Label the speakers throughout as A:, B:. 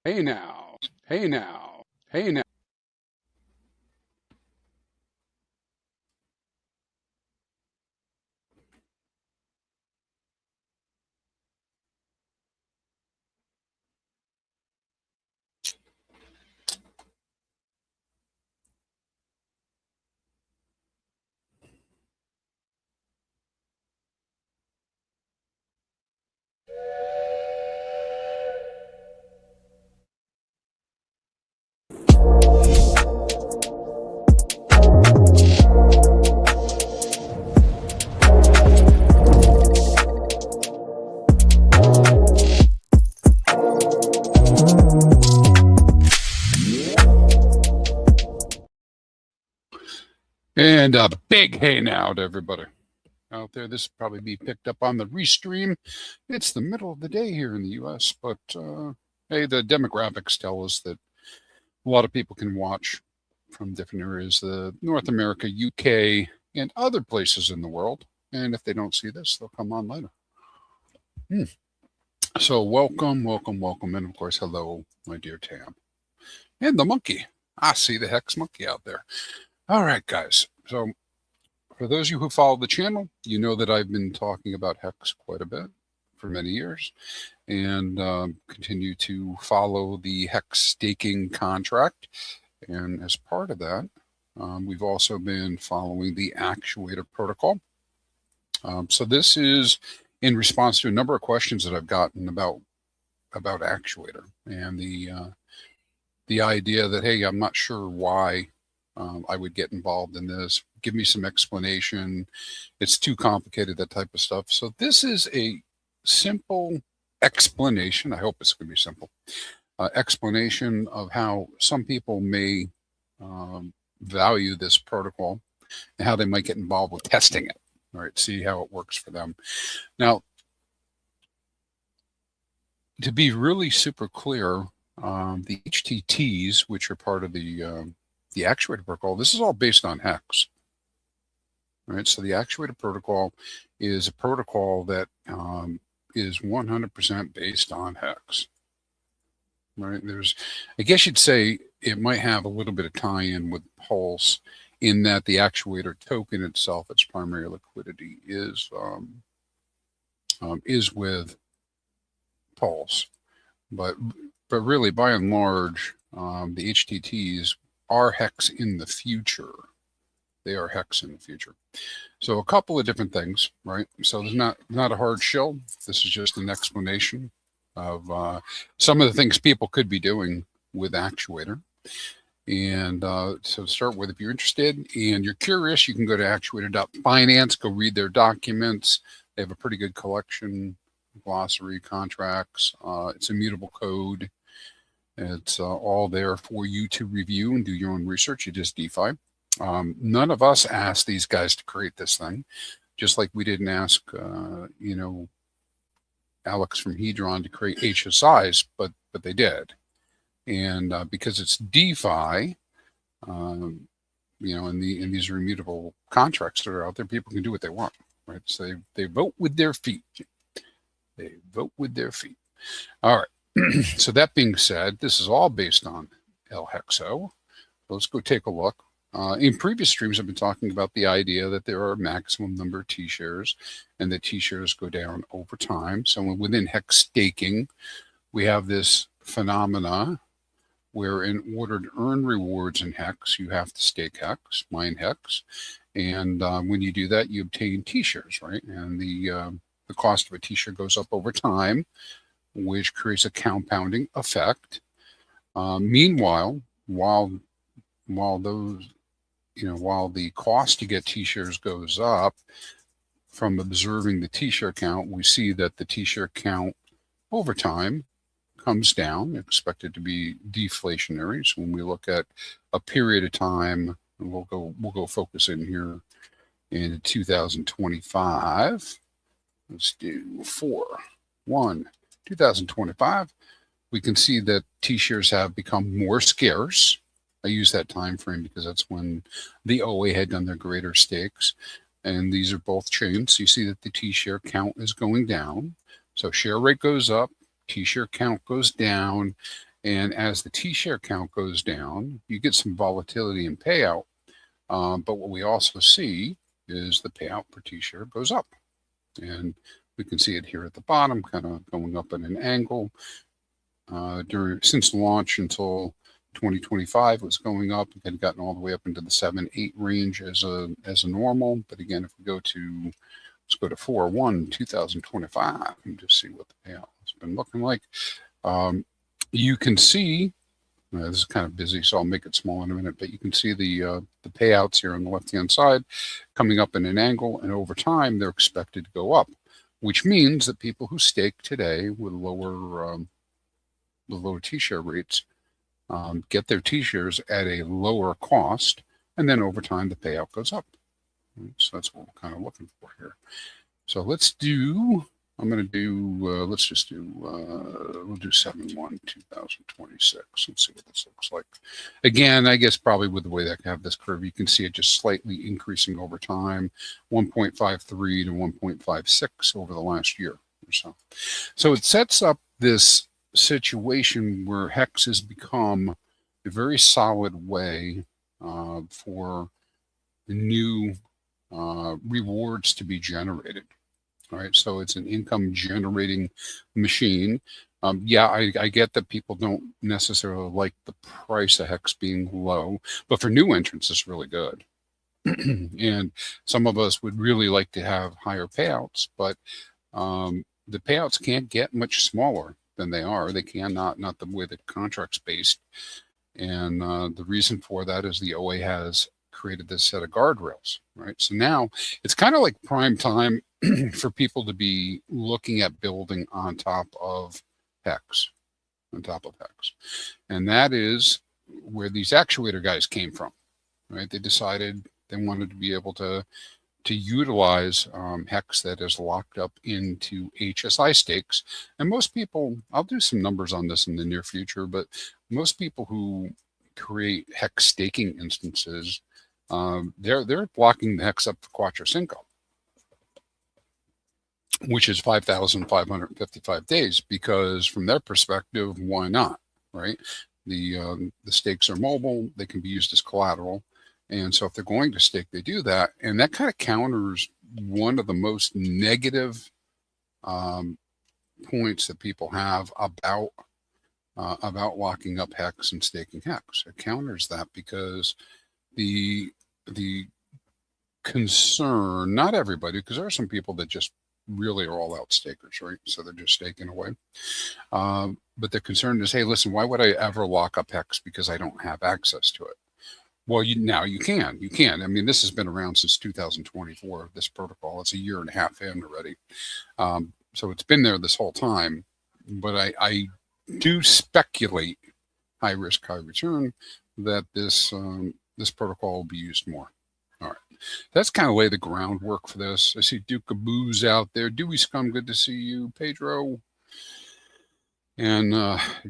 A: Hey now, hey now, hey now. And a big hey now to everybody out there. This will probably be picked up on the restream. It's the middle of the day here in the US, but hey, the demographics tell us that a lot of people can watch from different areas, North America, UK, and other places in the world. And if they don't see this, they'll come on later. So welcome, welcome, welcome. And of course, hello, my dear Tam. And the monkey. I see the Hex monkey out there. All right, guys. So for those of you who follow the channel, you know that I've been talking about HEX quite a bit for many years and continue to follow the HEX staking contract. And as part of that, we've also been following the Actuator protocol. So this is in response to a number of questions that I've gotten about Actuator and the idea that, hey, I'm not sure why I would get involved in this. Give me some explanation. It's too complicated, that type of stuff. So this is a simple explanation. I hope it's going to be simple. Explanation of how some people may value this protocol and how they might get involved with testing it. All right, see how it works for them. Now, to be really super clear, the HTTs, which are part of the Actuator protocol, this is all based on HEX. All right, so the Actuator protocol is a protocol that is 100% based on HEX. Right, I guess you'd say it might have a little bit of tie-in with Pulse, in that the Actuator token itself, its primary liquidity is with Pulse, but really, by and large, the HTTs are HEX in the future. They are HEX in the future. So a couple of different things, right? So there's not a hard shell. This is just an explanation of some of the things people could be doing with Actuator. And so to start with, if you're interested and you're curious, you can go to Actuator.Finance, go read their documents. They have a pretty good collection, glossary, contracts. It's immutable code. It's all there for you to review and do your own research. It is DeFi. None of us asked these guys to create this thing, just like we didn't ask, Alex from Hedron to create HSIs, but they did. And because it's DeFi, in these are immutable contracts that are out there, people can do what they want, right? So they vote with their feet. They vote with their feet. All right. So that being said, this is all based on LHEXO. Let's go take a look. In previous streams, I've been talking about the idea that there are a maximum number of T-shares and the T-shares go down over time. So within HEX staking, we have this phenomena where in order to earn rewards in HEX, you have to stake HEX, mine HEX. And when you do that, you obtain T-shares, right? And the cost of a T-share goes up over time, which creates a compounding effect. Meanwhile, while the cost to get T-shares goes up, from observing the T-share count, we see that the T-share count over time comes down, expected to be deflationary. So when we look at a period of time, and we'll go focus in here in 2025. Let's do 2025. We can see that T-shares have become more scarce. I use that time frame because that's when the OA had done their greater stakes. And these are both chains. So you see that the T-share count is going down. So share rate goes up, T-share count goes down. And as the T-share count goes down, you get some volatility in payout. But what we also see is the payout per T-share goes up. And we can see it here at the bottom, kind of going up at an angle. Since launch until 2025 was going up. It had gotten all the way up into the 7-8 range as a normal. But again, if we go to, let's go to 4/1/2025 and just see what the payout has been looking like. You can see, this is kind of busy, so I'll make it small in a minute, but you can see the payouts here on the left-hand side coming up in an angle, and over time they're expected to go up, which means that people who stake today with lower T-share rates get their T-shares at a lower cost, and then over time the payout goes up. So that's what we're kind of looking for here. So let's do, I'm going to do, let's just do, we'll do 7/1/2026. Let's see what this looks like. Again, I guess probably with the way that I have this curve, you can see it just slightly increasing over time, 1.53 to 1.56 over the last year or so. So it sets up this situation where HEX has become a very solid way for new rewards to be generated. All right, so it's an income generating machine. Yeah, I get that people don't necessarily like the price of HEX being low, but for new entrants, it's really good. And some of us would really like to have higher payouts, but the payouts can't get much smaller than they are. They cannot, not the way the contract's based. And the reason for that is the OA has created this set of guardrails, right? So now it's kind of like prime time for people to be looking at building on top of HEX, And that is where these actuator guys came from, right? They decided they wanted to be able to utilize HEX that is locked up into HSI stakes. And most people, I'll do some numbers on this in the near future, but most people who create HEX staking instances, they're blocking the HEX up for Quattro Cinco, which is 5,555 days, because from their perspective, why not, right? The stakes are mobile, they can be used as collateral. And so if they're going to stake, they do that. And that kind of counters one of the most negative points that people have about locking up HEX and staking HEX. It counters that because the concern, not everybody, because there are some people that just really are all out stakers, right? So they're just staking away. But the concern is, hey, listen, why would I ever lock up HEX because I don't have access to it? Well, now you can. I mean, this has been around since 2024, this protocol. It's a year and a half in already. So it's been there this whole time. But I do speculate, high risk, high return, that this protocol will be used more. All right. That's kind of lay the groundwork for this. I see Duke of Booze out there. Dewey Scum, good to see you. Pedro. And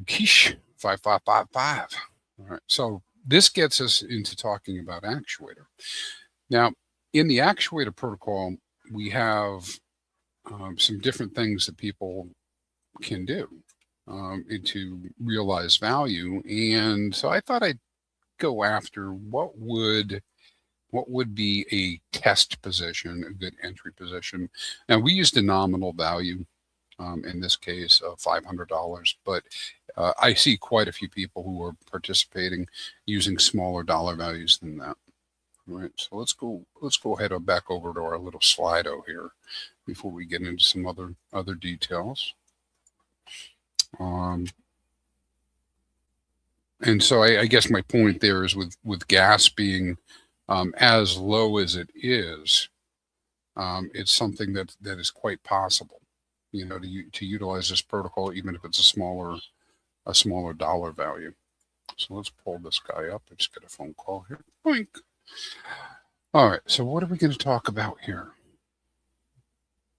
A: Quiche, 5555. All right. So this gets us into talking about Actuator. Now, in the Actuator protocol, we have some different things that people can do to realize value. And so I thought I'd go after what would be a test position, a good entry position. Now, we used a nominal value in this case of $500, but I see quite a few people who are participating using smaller dollar values than that. All right, so let's go ahead and back over to our little Slido here before we get into some other details. And so I guess my point there is with gas being as low as it is, it's something that is quite possible, you know, to utilize this protocol, even if it's a smaller dollar value. So let's pull this guy up. I just got a phone call here. Boink. All right. So what are we going to talk about here?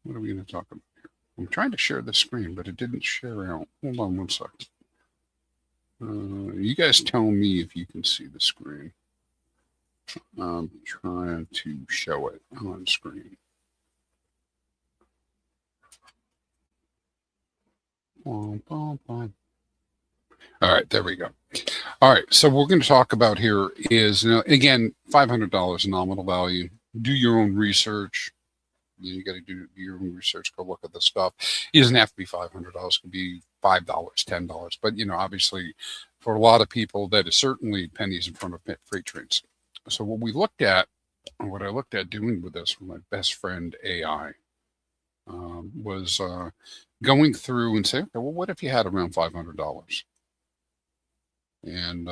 A: What are we going to talk about here? I'm trying to share the screen, but it didn't share out. Hold on one second. You guys tell me if you can see the screen. I'm trying to show it on screen. Boom, boom, boom. All right, there we go. All right, so what we're going to talk about here is, again, $500 nominal value. Do your own research. You got to do your own research. Go look at the stuff. It doesn't have to be $500. It could be $5, $10. But obviously, for a lot of people, that is certainly pennies in front of freight trains. So what I looked at doing with this with my best friend AI was going through and saying, okay, well, what if you had around $500? And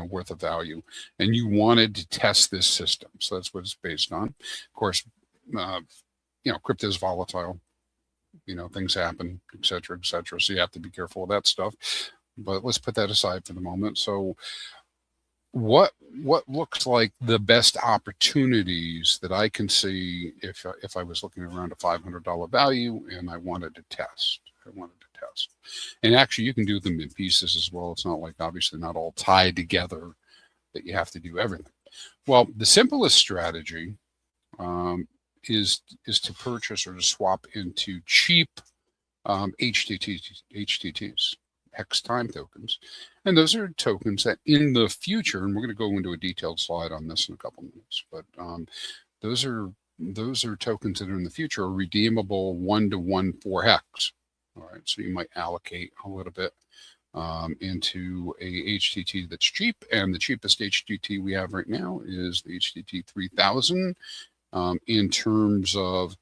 A: worth of value, and you wanted to test this system. So that's what it's based on. Of course, crypto is volatile. Things happen, et cetera, et cetera. So you have to be careful of that stuff. But let's put that aside for the moment. So what looks like the best opportunities that I can see if I was looking around a $500 value and I wanted to test? And actually, you can do them in pieces as well. It's not like, obviously, not all tied together that you have to do everything. Well, the simplest strategy is to purchase or to swap into cheap HTTs, hex time tokens. And those are tokens that in the future, and we're going to go into a detailed slide on this in a couple minutes, but those are tokens that are in the future are redeemable 1-to-1 for hex. All right, so you might allocate a little bit into a HTT that's cheap, and the cheapest HTT we have right now is the HTT 3000 in terms of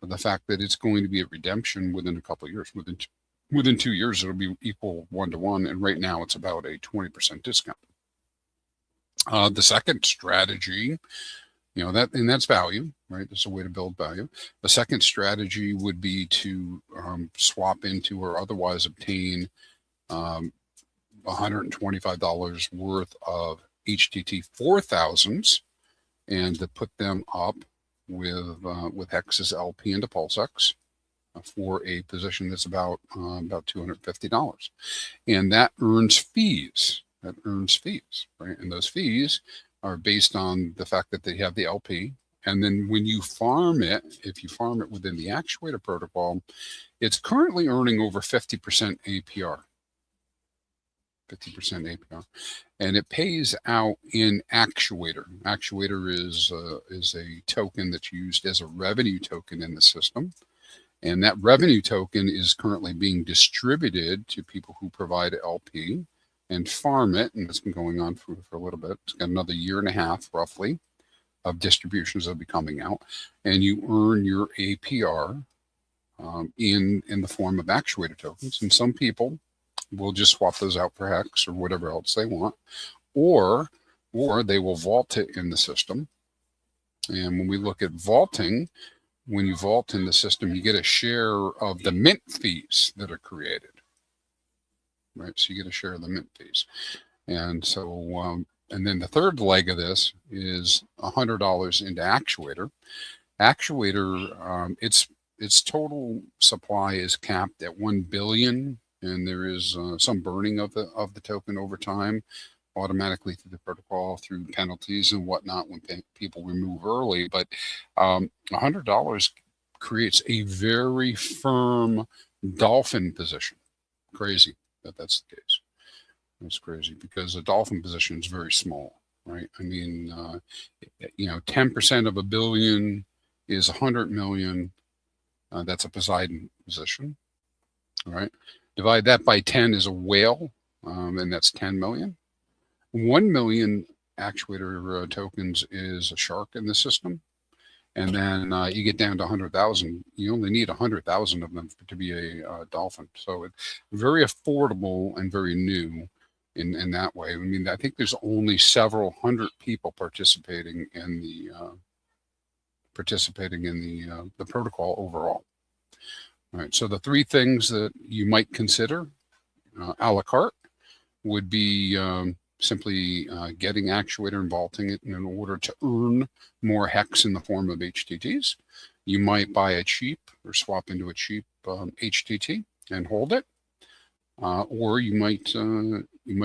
A: the fact that it's going to be at redemption within a couple of years. Within 2 years, it'll be equal 1-to-1, and right now it's about a 20% discount. The second strategy, that's value, right? That's a way to build value. The second strategy would be to swap into or otherwise obtain $125 worth of HTT 4000s and to put them up with Hex's LP into PulseX for a position that's about $250, and that earns fees. Right? And those fees are based on the fact that they have the LP. And then when you farm it, if you farm it within the Actuator protocol, it's currently earning over 50% APR. 50% APR. And it pays out in Actuator. Actuator is a token that's used as a revenue token in the system. And that revenue token is currently being distributed to people who provide LP and farm it, and it's been going on for a little bit. It's got another 1.5 years roughly of distributions that'll be coming out, and you earn your APR in the form of Actuator tokens. And some people will just swap those out for Hex or whatever else they want, or they will vault it in the system. And when we look at vaulting, when you vault in the system, you get a share of the mint fees that are created. Right, so you get a share of the mint fees, and so and then the third leg of this is $100 into Actuator. Actuator, its total supply is capped at 1 billion, and there is some burning of the token over time, automatically through the protocol, through penalties and whatnot when people remove early. But $100 creates a very firm dolphin position. Crazy that's the case. That's crazy because a dolphin position is very small, right? I mean, 10% of a billion is 100 million. That's a Poseidon position, all right? Divide that by 10 is a whale, and that's 10 million. 1 million Actuator tokens is a shark in the system. And then you get down to 100,000. You only need 100,000 of them to be a dolphin. So it's very affordable and very new in that way. I mean, I think there's only several hundred people participating in the protocol overall. All right. So the three things that you might consider a la carte would be simply getting Actuator and vaulting it in order to earn more Hex in the form of HTTs. You might buy a cheap or swap into a cheap HTT and hold it, or you might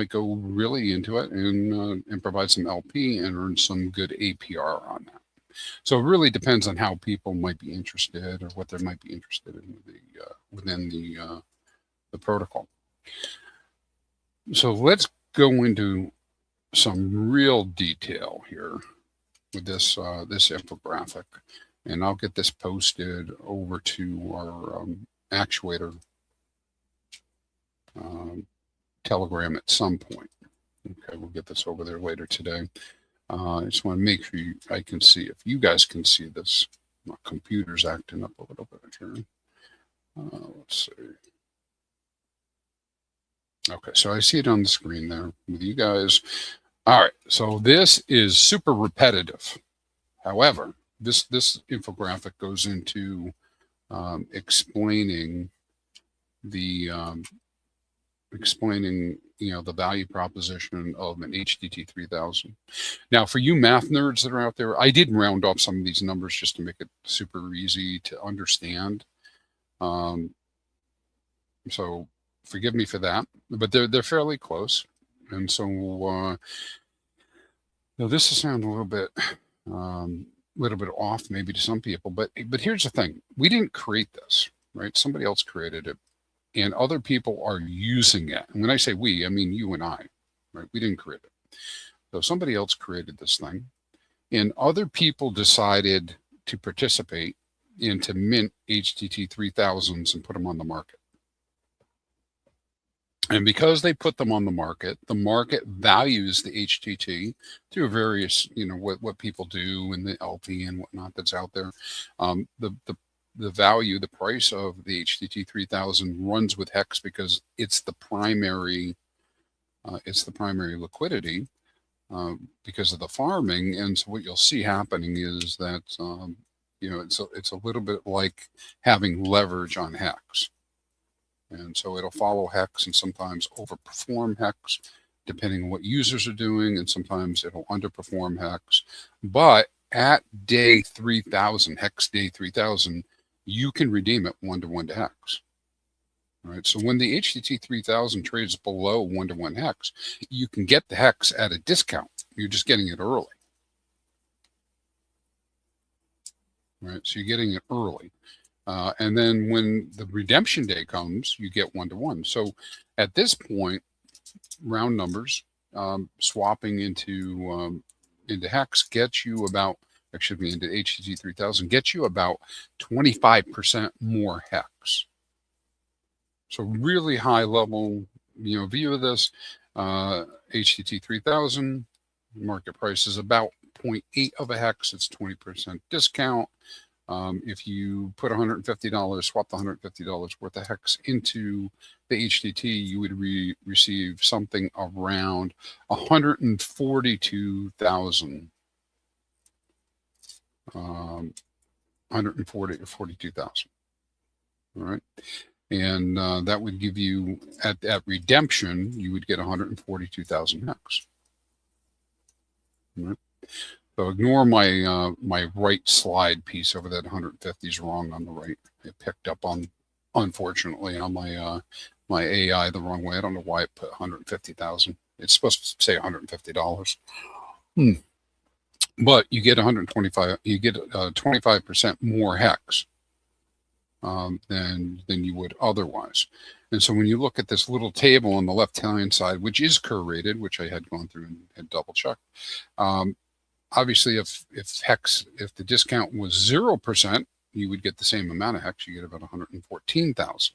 A: go really into it and provide some LP and earn some good APR on that. So it really depends on how people might be interested or what they might be interested in within the protocol. So let's go into some real detail here with this this infographic, and I'll get this posted over to our Actuator Telegram at some point. Okay, we'll get this over there later today. I just want to make sure I can see, if you guys can see this. My computer's acting up a little bit here. Let's see. Okay, so I see it on the screen there with you guys. All right, so this is super repetitive. However, this infographic goes into explaining the the value proposition of an HTT 3000. Now, for you math nerds that are out there, I did round off some of these numbers just to make it super easy to understand. So forgive me for that, but they're fairly close. And so now this will sound a little bit off maybe to some people, but here's the thing: we didn't create this, right? Somebody else created it, and other people are using it. And when I say we, I mean you and I, right? We didn't create it. So somebody else created this thing, and other people decided to participate and to mint HTT 3000s and put them on the market. And because they put them on the market values the HTT through various, what people do and the LP and whatnot that's out there. The value, the price of the HTT 3000 runs with HEX because it's the primary liquidity because of the farming. And so what you'll see happening is that, it's a little bit like having leverage on HEX. And so it'll follow HEX and sometimes overperform HEX, depending on what users are doing, and sometimes it'll underperform HEX. But at day 3000, HEX day 3000, you can redeem it 1-to-1 to HEX. All right. So when the HTT 3000 trades below 1-to-1 HEX, you can get the HEX at a discount. You're just getting it early. Right. So you're getting it early. And then when the redemption day comes, you get 1-to-1. So at this point, round numbers, swapping into HEX gets you about, into HTT 3000 gets you about 25% more HEX. So really high level, view of this. HTT 3000 market price is about 0.8 of a HEX. It's 20% discount. If you put $150, swap the $150 worth of HEX into the HTT, you would receive something around 142,000. 142,000. All right. And that would give you, at redemption, you would get 142,000 HEX. All right. So ignore my my right slide piece over that 150 is wrong on the right. It picked up on, unfortunately, on my my AI the wrong way. I don't know why it put 150,000. It's supposed to say $150. But you get 125. You get 25% more HEX than you would otherwise. And so when you look at this little table on the left-hand side, which is curated, which I had gone through and had double checked. Obviously, if the discount was 0%, you would get the same amount of HEX. You get about 114,000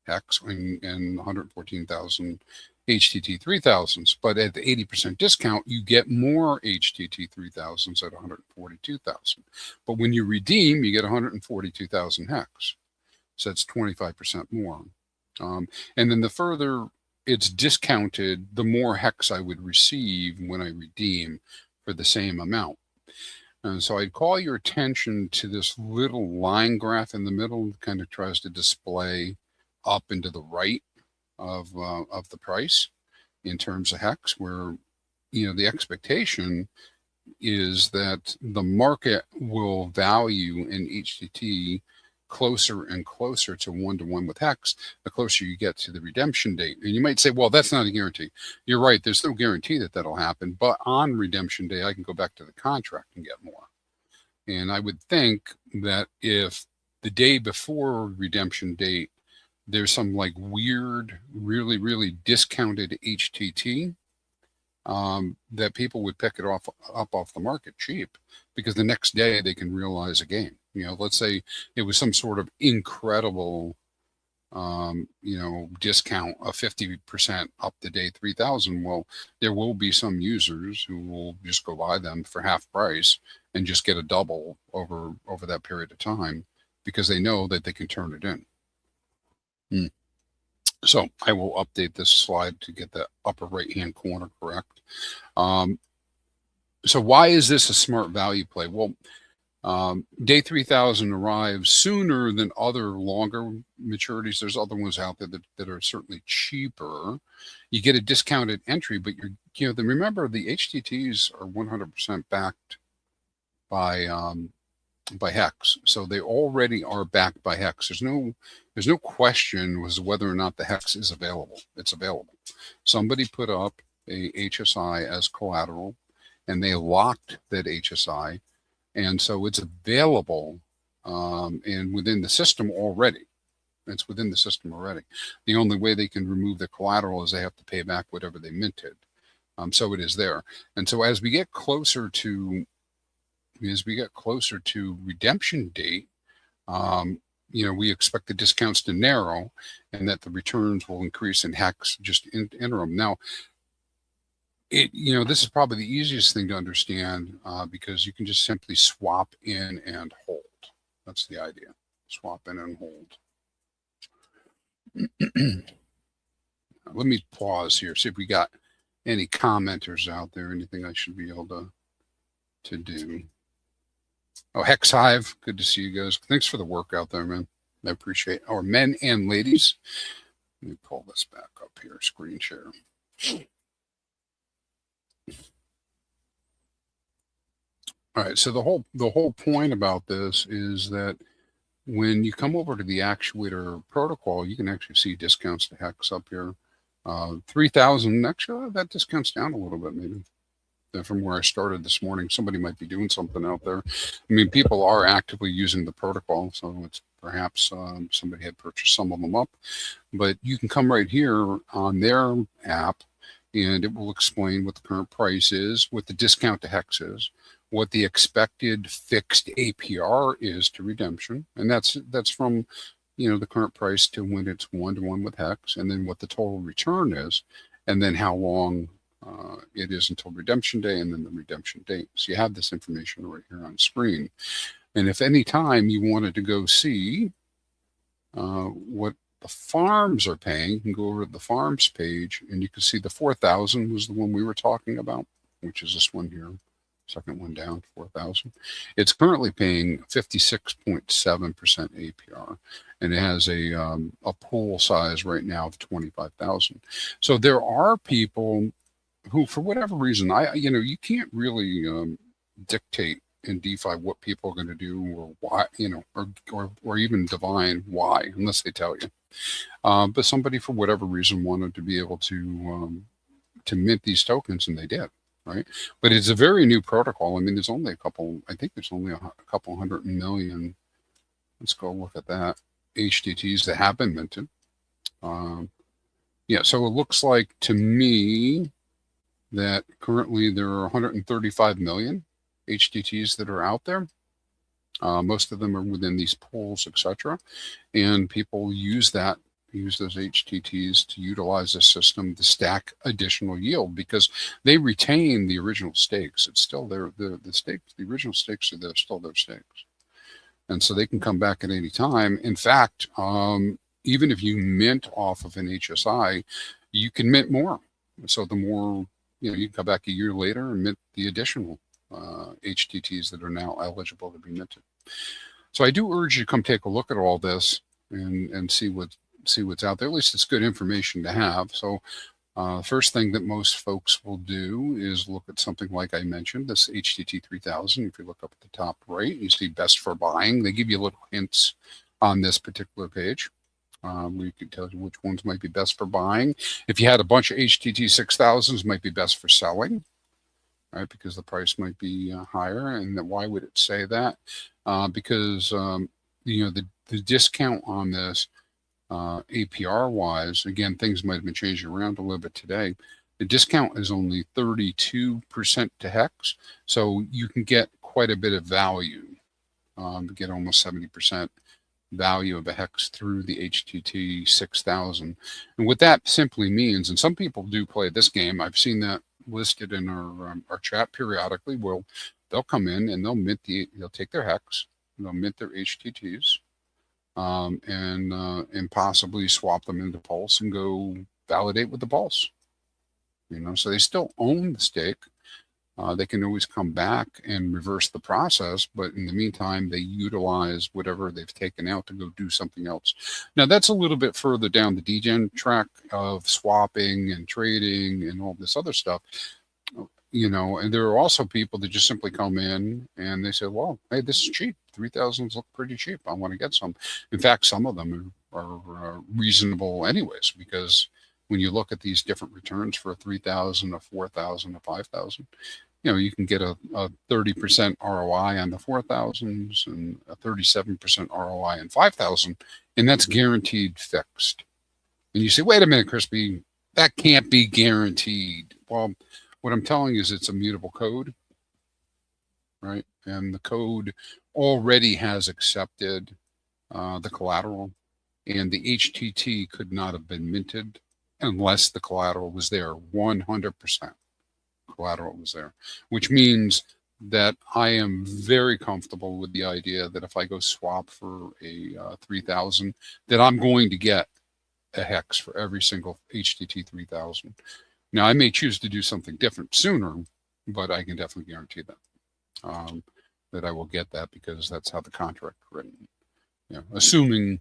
A: HEX and 114,000 HTT 3000s. But at the 80% discount, you get more HTT 3000s at 142,000. But when you redeem, you get 142,000 HEX. So that's 25% more. And then the further it's discounted, the more HEX I would receive when I redeem for the same amount. And so I'd call your attention to this little line graph in the middle. It kind of tries to display up and to the right of the price in terms of HEX, where the expectation is that the market will value an HTT closer and closer to 1-to-1 with HEX, the closer you get to the redemption date. And you might say, well, that's not a guarantee. You're right. There's no guarantee that that'll happen. But on redemption day, I can go back to the contract and get more. And I would think that if the day before redemption date, there's some like weird, really, really discounted HTT that people would pick it up off the market cheap because the next day they can realize a gain. Let's say it was some sort of incredible, discount of 50% up to day 3000. Well, there will be some users who will just go buy them for half price and just get a double over that period of time because they know that they can turn it in. So I will update this slide to get the upper right-hand corner correct. So why is this a smart value play? Well, day 3000 arrives sooner than other longer maturities. There's other ones out there that are certainly cheaper. You get a discounted entry, but remember the HTTs are 100% backed by HEX. So they already are backed by HEX. There's no question as to whether or not the HEX is available. It's available. Somebody put up a HSI as collateral and they locked that HSI. And so it's available and within the system already. It's within the system already. The only way they can remove the collateral is they have to pay back whatever they minted. So it is there. And so as we get closer to redemption date, we expect the discounts to narrow and that the returns will increase in HEX just in interim. Now, this is probably the easiest thing to understand because you can just simply swap in and hold. That's the idea. Swap in and hold. Let me pause here, see if we got any commenters out there, anything I should be able to do. Oh, Hex Hive, good to see you guys. Thanks for the work out there, man. I appreciate it. Or men and ladies. Let me pull this back up here, screen share. All right, so the whole point about this is that when you come over to the Actuator protocol, you can actually see discounts to HEX up here. 3000, actually, that discounts down a little bit maybe from where I started this morning. Somebody might be doing something out there. I mean, people are actively using the protocol, so it's perhaps somebody had purchased some of them up. But you can come right here on their app, and it will explain what the current price is, what the discount to HEX is, what the expected fixed APR is to redemption, and that's from the current price to when it's 1-to-1 with HEX, and then what the total return is, and then how long it is until redemption day, and then the redemption date. So you have this information right here on screen. And if any time you wanted to go see what the farms are paying, you can go over to the farms page, and you can see the 4000 was the one we were talking about, which is this one here. Second one down, 4,000. It's currently paying 56.7% APR, and it has a pool size right now of 25,000. So there are people who, for whatever reason, you can't really dictate in DeFi what people are going to do or why, or even divine why, unless they tell you. But somebody, for whatever reason, wanted to be able to mint these tokens, and they did. Right, but it's a very new protocol. I mean, there's only a couple 100 million. Let's go look at that. HTTs that have been minted. Yeah, so it looks like to me that currently there are 135 million HTTs that are out there. Most of them are within these pools, etc. And people use those HTTs to utilize the system to stack additional yield because they retain the original stakes. It's still there. The stakes, the original stakes are there, still their stakes. And so they can come back at any time. In fact, even if you mint off of an HSI, you can mint more. So the more, you can come back a year later and mint the additional HTTs that are now eligible to be minted. So I do urge you to come take a look at all this and see what's out there. At least it's good information to have. So first thing that most folks will do is look at something like I mentioned, this HTT 3000. If you look up at the top right, you see best for buying. They give you little hints on this particular page. We can tell you which ones might be best for buying. If you had a bunch of HTT 6000s, might be best for selling, right? Because the price might be higher. And why would it say that? Because the discount on this APR wise, again, things might have been changing around a little bit today. The discount is only 32% to HEX, so you can get quite a bit of value. Get almost 70% value of a HEX through the HTT 6000. And what that simply means, and some people do play this game, I've seen that listed in our chat periodically. Well, they'll come in and they'll take their HEX, they'll mint their HTTs, and possibly swap them into Pulse and go validate with the Pulse. So they still own the stake. They can always come back and reverse the process, but in the meantime, they utilize whatever they've taken out to go do something else. Now, that's a little bit further down the degen track of swapping and trading and all this other stuff. And there are also people that just simply come in and they say, well, hey, this is cheap. 3,000s look pretty cheap. I want to get some. In fact, some of them are reasonable anyways, because when you look at these different returns for a 3,000, a 4,000, a 5,000, you can get a 30% ROI on the 4,000s and a 37% ROI on 5,000, and that's guaranteed fixed. And you say, wait a minute, Crispy, that can't be guaranteed. Well, what I'm telling you is it's a mutable code, right? And the code already has accepted the collateral, and the HTT could not have been minted unless the collateral was there. 100% collateral was there, which means that I am very comfortable with the idea that if I go swap for a 3,000, that I'm going to get a HEX for every single HTT 3,000. Now, I may choose to do something different sooner, but I can definitely guarantee that, that I will get that, because that's how the contract is written. Assuming,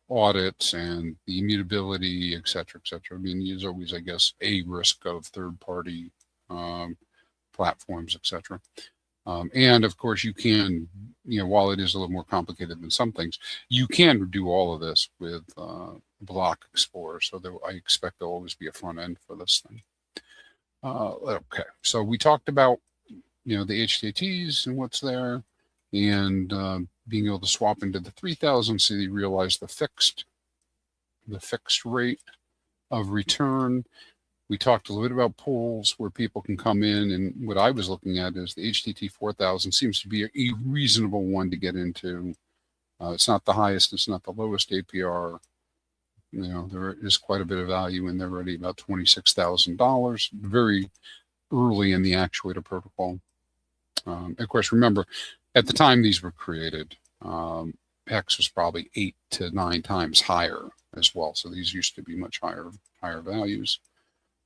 A: audits and the immutability, et cetera, et cetera. I mean, there's always, I guess, a risk of third-party platforms, et cetera. And of course, you can, while it is a little more complicated than some things, you can do all of this with Block Explorer. So I expect there'll always be a front end for this thing. Okay, so we talked about, the HTTs and what's there, and being able to swap into the 3,000, so you realize the fixed rate of return. We talked a little bit about pools where people can come in, and what I was looking at is the HTT 4000 seems to be a reasonable one to get into. It's not the highest, it's not the lowest APR. There is quite a bit of value in there already, about $26,000, very early in the Actuator protocol. Of course, remember, at the time these were created, HEX was probably 8 to 9 times higher as well. So these used to be much higher values.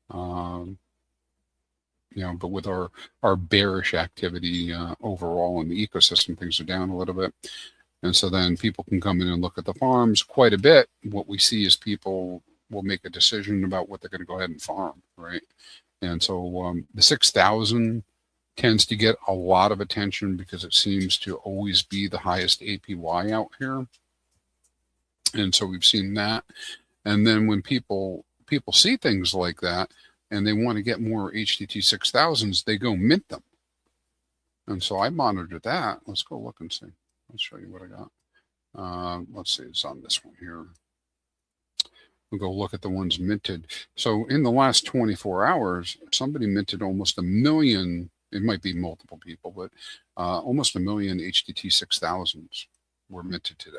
A: But with our bearish activity overall in the ecosystem, things are down a little bit. And so then people can come in and look at the farms quite a bit. What we see is people will make a decision about what they're going to go ahead and farm, right? And so the 6,000 tends to get a lot of attention because it seems to always be the highest APY out here. And so we've seen that. And then when people see things like that and they want to get more HTT 6000s, they go mint them. And so I monitored that. Let's go look and see. I'll show you what I got. Let's see, it's on this one here. We'll go look at the ones minted. So in the last 24 hours, somebody minted almost 1 million. It might be multiple people, but almost 1 million HTT 6000s were minted today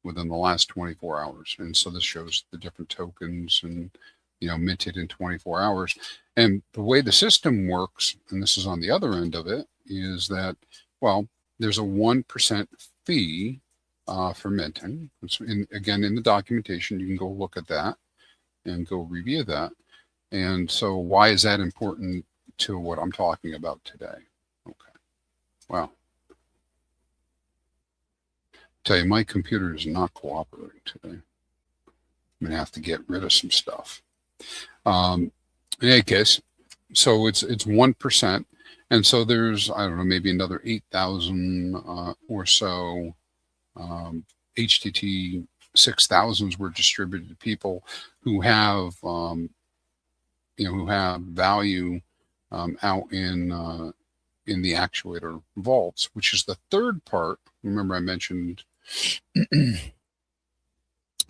A: within the last 24 hours. And so this shows the different tokens and, minted in 24 hours. And the way the system works, and this is on the other end of it, is that, well, there's a 1% fee for minting. Again, in the documentation, you can go look at that and go review that. And so why is that important to what I'm talking about today? Okay. Wow. Tell you, my computer is not cooperating today. I'm gonna have to get rid of some stuff. In any case, so it's 1%, and so there's, I don't know, maybe another 8,000 or so HTT 6000s were distributed to people who have who have value out in the Actuator vaults, which is the third part. Remember, I mentioned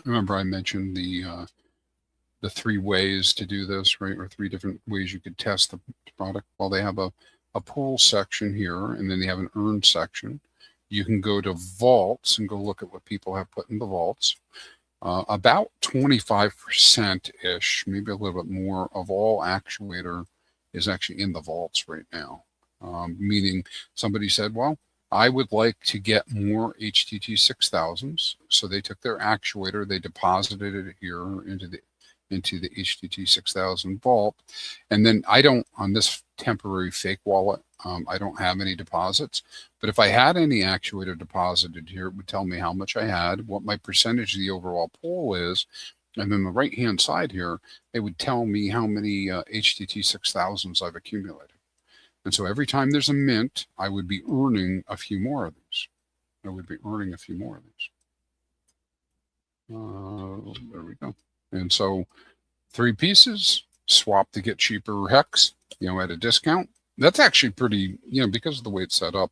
A: remember I mentioned the 3 ways to do this, right? Or 3 different ways you could test the product. Well, they have a pool section here, and then they have an earn section. You can go to vaults and go look at what people have put in the vaults. About 25%-ish, maybe a little bit more, of all actuator is actually in the vaults right now. Meaning somebody said, well, I would like to get more HTT 6000s. So they took their actuator, they deposited it here into the HTT 6000 vault. And then I don't, on this temporary fake wallet, I don't have any deposits. But if I had any actuator deposited here, it would tell me how much I had, what my percentage of the overall pool is. And then the right-hand side here, it would tell me how many HTT 6000s I've accumulated. And so every time there's a mint, I would be earning a few more of these. I would be earning a few more of these. There we go. And so 3 pieces, swap to get cheaper hex, at a discount. That's actually pretty, because of the way it's set up.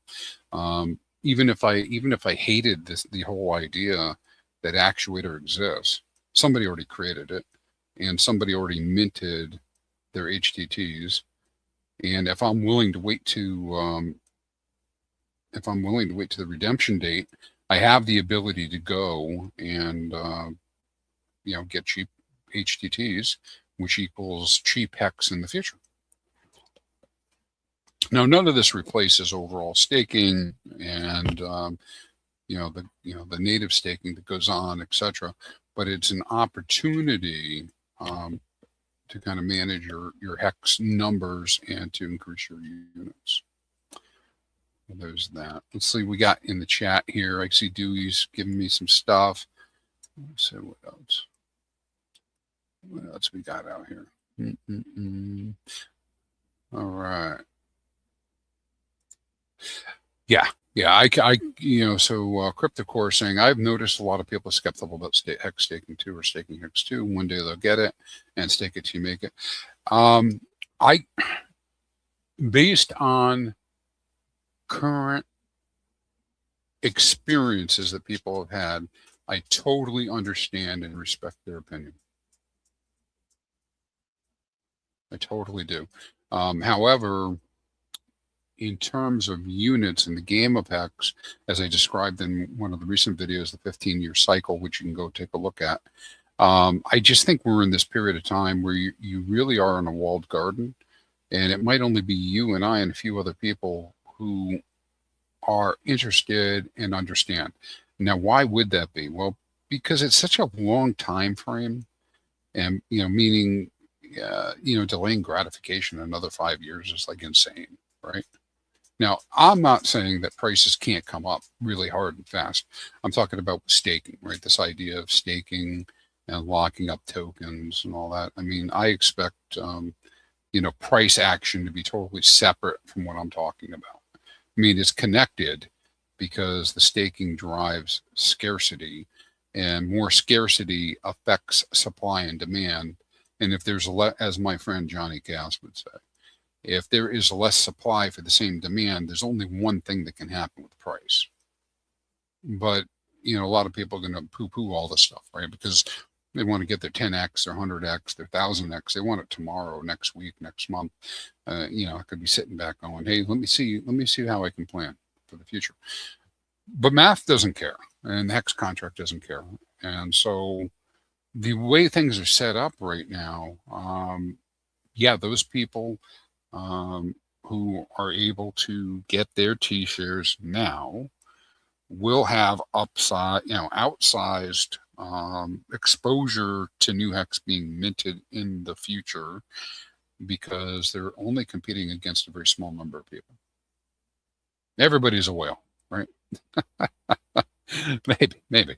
A: Even if I hated the whole idea that actuator exists, somebody already created it, and somebody already minted their HTTs. And if I'm willing to wait to the redemption date, I have the ability to go and get cheap HTTs, which equals cheap hex in the future. Now, none of this replaces overall staking and the native staking that goes on, etc. But it's an opportunity to kind of manage your hex numbers and to increase your units. And there's that. Let's see, we got in the chat here. I see Dewey's giving me some stuff. Let's see what else. What else we got out here? All right. Yeah. So Crypto Core saying, I've noticed a lot of people are skeptical about hex staking 2 or staking hex 2. One day they'll get it and stake it till you make it. Based on current experiences that people have had, I totally understand and respect their opinion. I totally do. However, in terms of units in the game of hex, as I described in one of the recent videos, the 15-year cycle, which you can go take a look at, I just think we're in this period of time where you really are in a walled garden, and it might only be you and I and a few other people who are interested and understand. Now, why would that be? Well, because it's such a long time frame, and meaning delaying gratification another 5 years is like insane, right? Now, I'm not saying that prices can't come up really hard and fast. I'm talking about staking, right? This idea of staking and locking up tokens and all that. I mean, I expect, price action to be totally separate from what I'm talking about. I mean, it's connected because the staking drives scarcity, and more scarcity affects supply and demand. And if there's as my friend Johnny Cass would say, if there is less supply for the same demand, there's only one thing that can happen with price. But, a lot of people are going to poo-poo all this stuff, right? Because they want to get their 10x, their 100x, their 1000x. They want it tomorrow, next week, next month. I could be sitting back going, hey, let me see how I can plan for the future. But math doesn't care, and the hex contract doesn't care. And so the way things are set up right now, those people who are able to get their T-shares now will have outsized exposure to new hex being minted in the future, because they're only competing against a very small number of people. Everybody's a whale, right? maybe.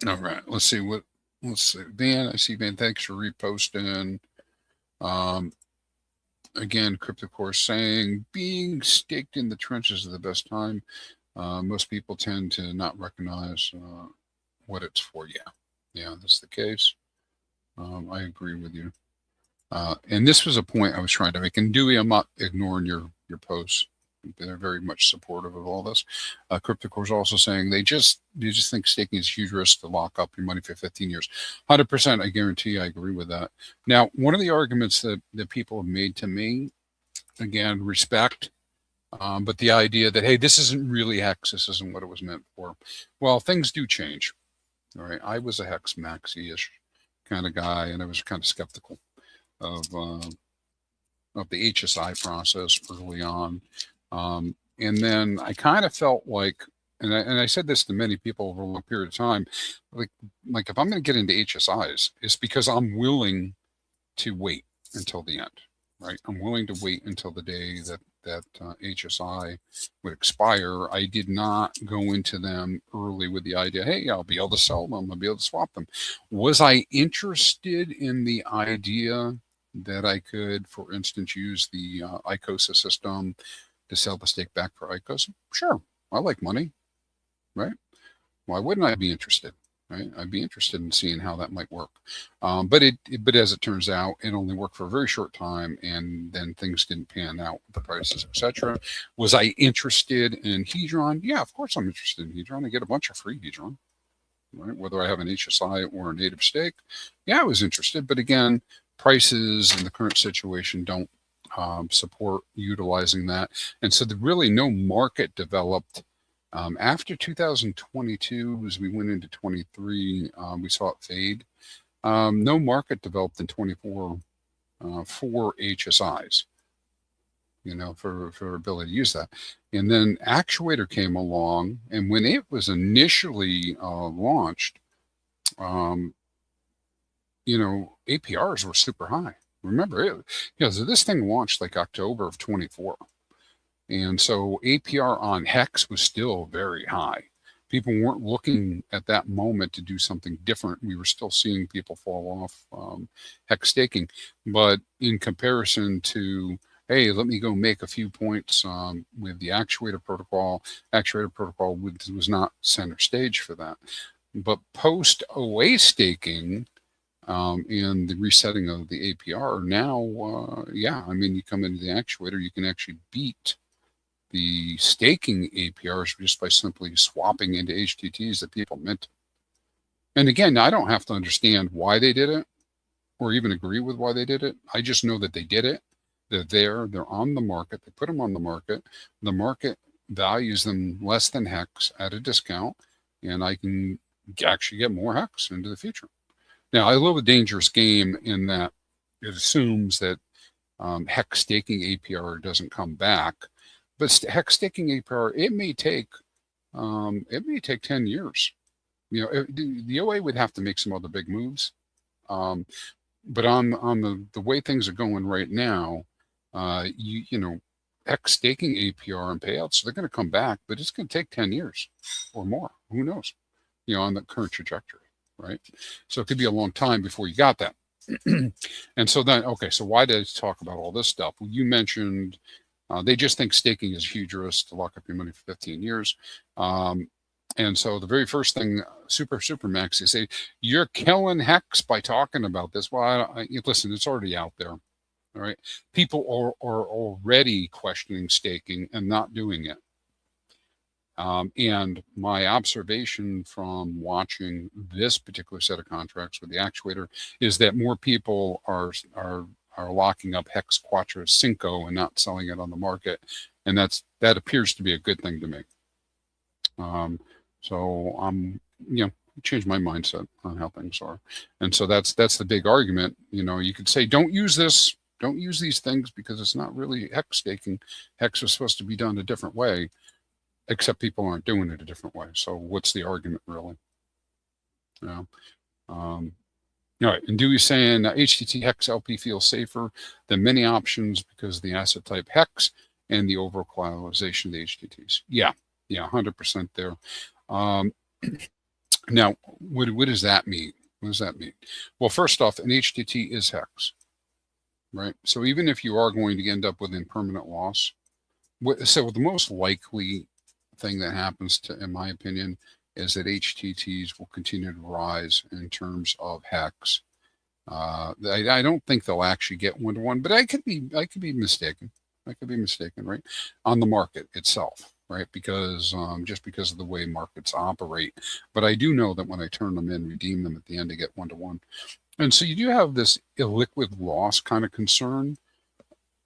A: All right, let's see. Van, I see Van, thanks for reposting. Again, Crypto Core saying, being staked in the trenches is the best time. Most people tend to not recognize what it's for. Yeah, that's the case. I agree with you. And this was a point I was trying to make. And Dewey, I'm not ignoring your posts. They're very much supportive of all this. CryptoCore is also saying they just think staking is a huge risk to lock up your money for 15 years. 100%, I guarantee I agree with that. Now, one of the arguments that people have made to me, again, respect, but the idea that, hey, this isn't really HEX, this isn't what it was meant for. Well, things do change. All right, I was a HEX maxi-ish kind of guy, and I was kind of skeptical of the HSI process early on. And then I kind of felt like, and I said this to many people over a long period of time, like if I'm going to get into HSIs, it's because I'm willing to wait until the end, right? I'm willing to wait until the day that HSI would expire. I did not go into them early with the idea, hey, I'll be able to sell them, I'll be able to swap them. Was I interested in the idea that I could, for instance, use the ICOSA system to sell the stake back for ICOSA? Sure, I like money, right? Why wouldn't I be interested? Right? I'd be interested in seeing how that might work. But as it turns out, it only worked for a very short time, and then things didn't pan out with the prices, etc. Was I interested in Hedron? Yeah, of course I'm interested in Hedron. I get a bunch of free Hedron, right? Whether I have an HSI or a native stake. Yeah, I was interested, but again, prices in the current situation don't support utilizing that. And so really no market developed after 2022, as we went into 23, we saw it fade. No market developed in 24 for HSIs, for ability to use that. And then Actuator came along, and when it was initially launched, APRs were super high. Remember, so this thing launched like October of 24. And so APR on HEX was still very high. People weren't looking at that moment to do something different. We were still seeing people fall off HEX staking. But in comparison to, hey, let me go make a few points with the Actuator protocol was not center stage for that. But post OA staking, and the resetting of the APR now, you come into the Actuator, you can actually beat the staking APRs just by simply swapping into HTTs that people mint. And again, I don't have to understand why they did it or even agree with why they did it. I just know that they did it. They're there, they're on the market, they put them on the market. The market values them less than HEX at a discount, and I can actually get more HEX into the future. Now, I love a dangerous game in that it assumes that HEX staking APR doesn't come back. But HEX staking APR, it may take 10 years. The OA would have to make some other big moves. But on the way things are going right now, HEX staking APR and payouts, so they're going to come back, but it's going to take 10 years or more. Who knows? On the current trajectory, right? So it could be a long time before you got that. And so then, okay, so why did I talk about all this stuff? Well, you mentioned they just think staking is a huge risk to lock up your money for 15 years. And so the very first thing, super max, they say, you're killing HEX by talking about this. Well, listen, it's already out there. All right. People are already questioning staking and not doing it. And my observation from watching this particular set of contracts with the Actuator is that more people are locking up HEX Quattro Cinco and not selling it on the market. And that appears to be a good thing to me. So I'm, change my mindset on how things are. And so that's the big argument. You could say, don't use this, don't use these things because it's not really HEX staking. HEX was supposed to be done a different way, except people aren't doing it a different way. So what's the argument really? All right, and Dewey's saying HTT HEX LP feels safer than many options because of the asset type HEX and the overall collateralization of the HTTs. Yeah, 100% there. Now, what does that mean? What does that mean? Well, first off, an HTT is HEX, right? So even if you are going to end up with impermanent loss, so the most likely thing that happens in my opinion, is that HTTs will continue to rise in terms of HEX. I don't think they'll actually get 1-to-1, but I could be mistaken. I could be mistaken, right? On the market itself, right? Because just because of the way markets operate. But I do know that when I turn them in, redeem them at the end, I get 1-to-1. And so you do have this illiquid loss kind of concern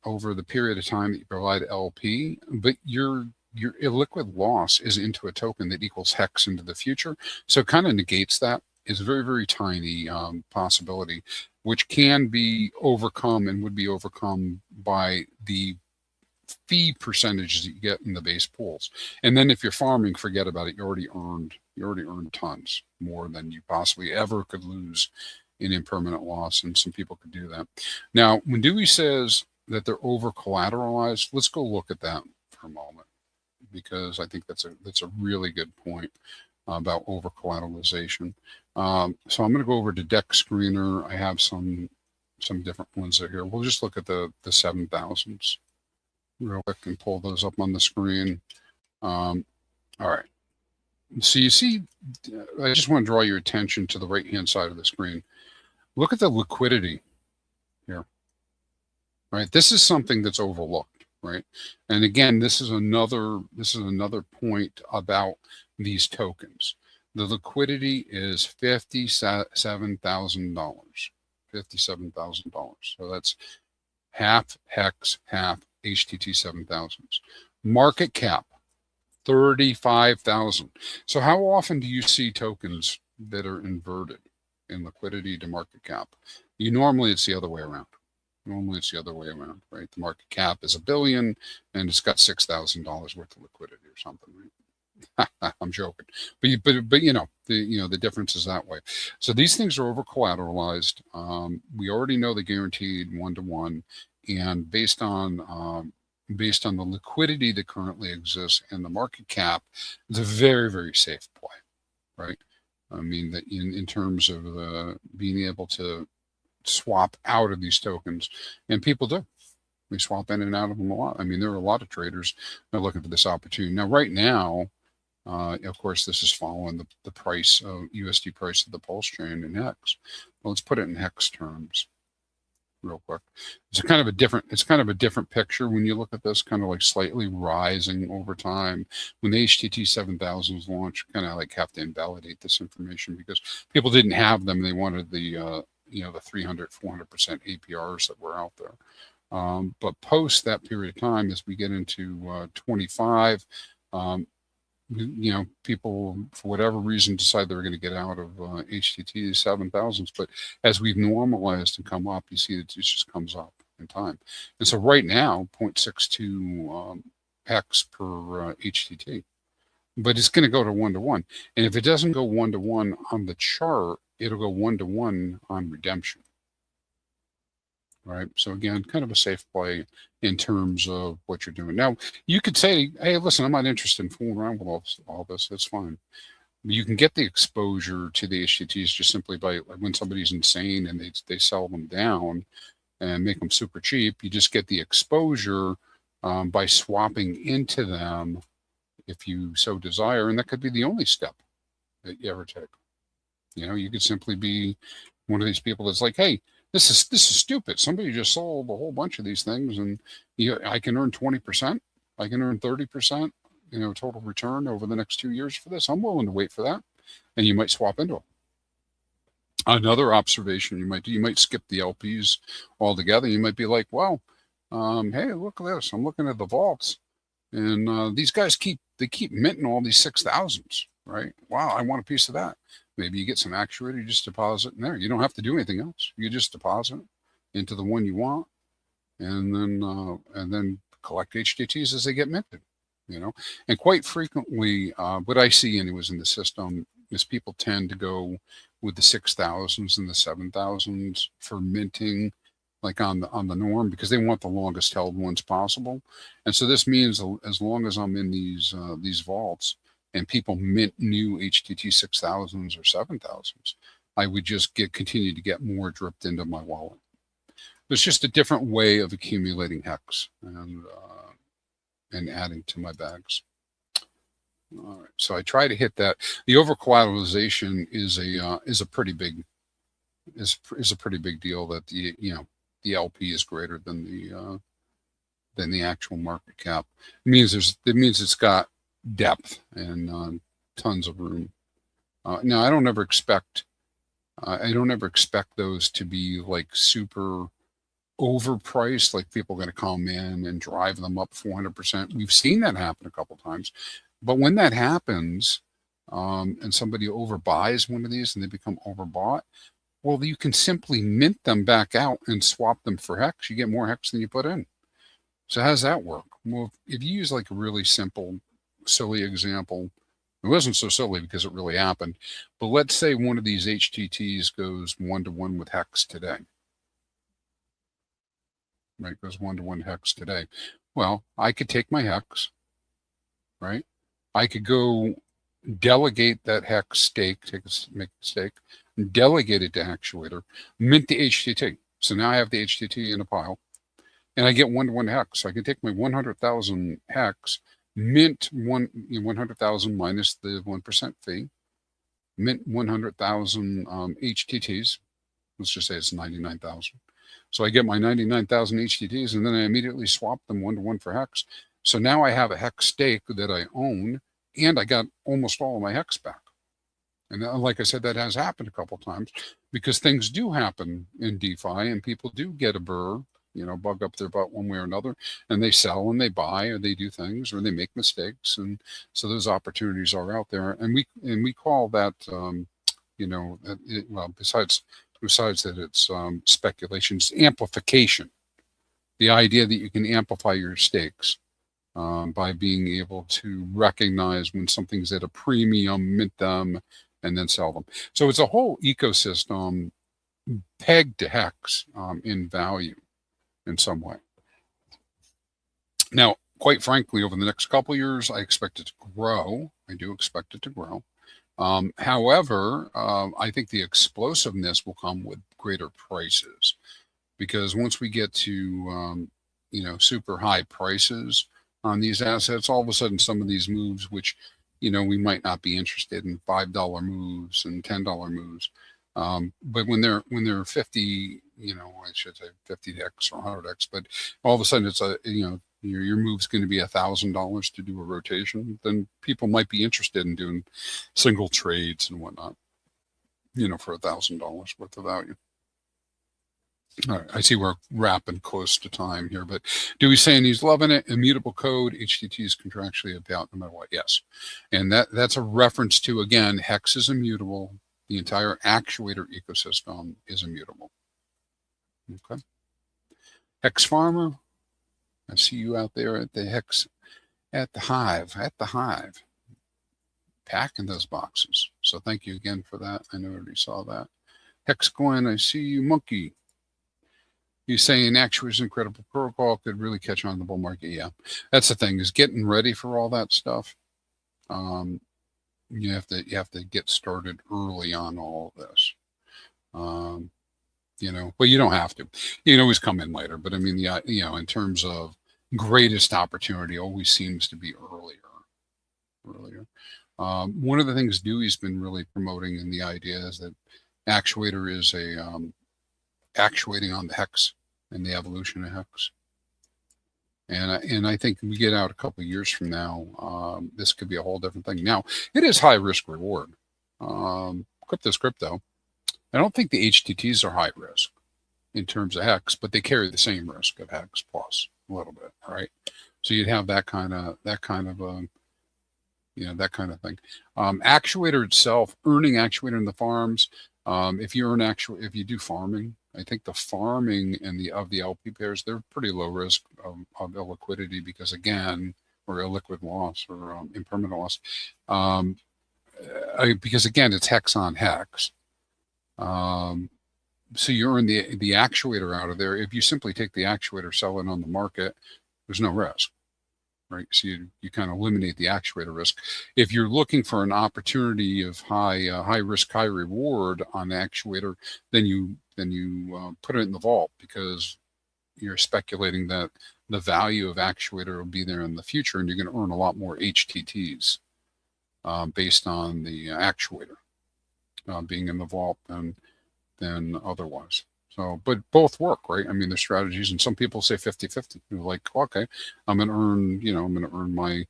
A: over the period of time that you provide LP, but your illiquid loss is into a token that equals HEX into the future. So it kind of negates that. It's a very, very tiny possibility, which can be overcome and would be overcome by the fee percentages that you get in the base pools. And then if you're farming, forget about it. You already earned tons more than you possibly ever could lose in impermanent loss. And some people could do that. Now, when Dewey says that they're over collateralized, let's go look at that for a moment, because I think that's a really good point about over collateralization. So I'm going to go over to Deck Screener. I have some different ones here. We'll just look at the 7,000s real quick and pull those up on the screen. All right. So you see, I just want to draw your attention to the right-hand side of the screen. Look at the liquidity here, right? This is something that's overlooked, right? And again, this is another point about these tokens. The liquidity is $57,000, $57,000. So that's half HEX, half HTT 7000s. Market cap, 35,000. So how often do you see tokens that are inverted in liquidity to market cap? Normally it's the other way around. Normally it's the other way around, right? The market cap is $1 billion and it's got $6,000 worth of liquidity or something, right? I'm joking, but the difference is that way. So these things are over collateralized. We already know the guaranteed 1-to-1, and based on the liquidity that currently exists and the market cap, it's a very, very safe play, right? I mean that in terms of being able to swap out of these tokens, and people do. We swap in and out of them a lot. I mean, there are a lot of traders that are looking for this opportunity. Now, right now, of course, this is following the price of USD price of the pulse chain in HEX. Well, let's put it in HEX terms real quick. It's kind of a different picture when you look at this, kind of like slightly rising over time. When the HTT 7000s launched, kind of like have to invalidate this information because people didn't have them. They wanted the 300, 400% APRs that were out there. But post that period of time, as we get into 25, people for whatever reason decide they're going to get out of HTT 7000s. But as we've normalized and come up, you see that it just comes up in time. And so right now, 0.62 hex per HTT, but it's going to go to 1-to-1. And if it doesn't go 1-to-1 on the chart, it'll go 1-to-1 on redemption. Right. So again, kind of a safe play in terms of what you're doing. Now, you could say, hey, listen, I'm not interested in fooling around with all this. That's fine. You can get the exposure to the HTTs just simply by when somebody's insane and they sell them down and make them super cheap. You just get the exposure by swapping into them if you so desire. And that could be the only step that you ever take. You could simply be one of these people that's like, hey, this is stupid. Somebody just sold a whole bunch of these things, and I can earn 20%. I can earn 30%, total return over the next 2 years for this. I'm willing to wait for that, and you might swap into it. Another observation you might do, you might skip the LPs altogether. You might be like, well, hey, look at this. I'm looking at the vaults, and these guys keep minting all these 6,000s, right? Wow, I want a piece of that. Maybe you get some actuator, you just deposit in there. You don't have to do anything else. You just deposit into the one you want, and then collect HTTs as they get minted. And quite frequently, what I see anyways in the system is people tend to go with the 6,000s and the 7,000s for minting, like on the norm, because they want the longest held ones possible. And so this means as long as I'm in these vaults, and people mint new HTT 6000s or 7000s, I would just continue to get more dripped into my wallet. It's just a different way of accumulating HEX and adding to my bags. All right, so I try to hit that. The over collateralization is a pretty big deal. That the LP is greater than than the actual market cap. It means it's got depth and tons of room. Now I don't ever expect those to be like super overpriced, like people are going to come in and drive them up 400%. We've seen that happen a couple times, but when that happens, and somebody overbuys one of these and they become overbought, well, you can simply mint them back out and swap them for HEX. You get more HEX than you put in. So how does that work? Well, if you use like a really simple, silly example, it wasn't so silly because it really happened, but let's say one of these HTTs goes 1-to-1 with HEX today. Right, goes 1-to-1 HEX today. Well, I could take my HEX, right? I could go delegate that HEX stake, make a stake, delegate it to Actuator, mint the HTT. So now I have the HTT in a pile, and I get 1-to-1 HEX. So I can take my 100,000 HEX, mint 100,000 minus the 1% fee, mint 100,000 HTTs. Let's just say it's 99,000. So I get my 99,000 HTTs, and then I immediately swap them 1-to-1 for HEX. So now I have a HEX stake that I own, and I got almost all of my HEX back. And like I said, that has happened a couple of times because things do happen in DeFi, and people do get a burr, bug up their butt one way or another, and they sell and they buy, or they do things, or they make mistakes, and so those opportunities are out there, and we call that, well, besides that it's speculation, it's amplification. The idea that you can amplify your stakes by being able to recognize when something's at a premium, mint them, and then sell them. So it's a whole ecosystem pegged to HEX in value in some way. Now, quite frankly, over the next couple of years, I expect it to grow. I do expect it to grow. However, I think the explosiveness will come with greater prices, because once we get to super high prices on these assets, all of a sudden some of these moves, which we might not be interested in, $5 moves and $10 moves, but when they're 50, I should say 50x or 100x, but all of a sudden it's your move's going to be $1,000 to do a rotation, then people might be interested in doing single trades and whatnot, for $1,000 worth of value. All right, I see we're wrapping close to time here, but Dewey's saying he's loving it. Immutable code, HTT is contractually about no matter what. Yes, and that's a reference to, again, HEX is immutable. The entire Actuator ecosystem is immutable. Okay. HEX Farmer, I see you out there at the HEX, at the hive, packing those boxes. So thank you again for that. I know I already saw that. HEX Coin, I see you. Monkey, you're saying Actuator's incredible protocol could really catch on in the bull market. Yeah, that's the thing, is getting ready for all that stuff. You have to get started early on all of this. Well, you don't have to. You can always come in later, but I mean, in terms of greatest opportunity, always seems to be earlier. One of the things Dewey's been really promoting in the idea is that Actuator is actuating on the HEX and the evolution of HEX. And I think we get out a couple of years from now, this could be a whole different thing. Now, it is high risk reward. Crypto's crypto. I don't think the HTTs are high risk in terms of HEX, but they carry the same risk of HEX plus a little bit, right? So you'd have that kind of thing. Actuator itself, earning Actuator in the farms. If you do farming, I think the farming and of the LP pairs, they're pretty low risk of illiquidity because, again, or illiquid loss or impermanent loss. Because again, it's HEX on HEX. So you earn the Actuator out of there. If you simply take the Actuator, sell it on the market, there's no risk, right? So you kind of eliminate the Actuator risk. If you're looking for an opportunity of high risk, high reward on Actuator, then you put it in the vault, because you're speculating that the value of Actuator will be there in the future, and you're going to earn a lot more HTTs based on the Actuator being in the vault than otherwise. So, but both work, right? I mean, there's strategies, and some people say 50-50. They're like, okay, I'm going to earn, I'm going to earn my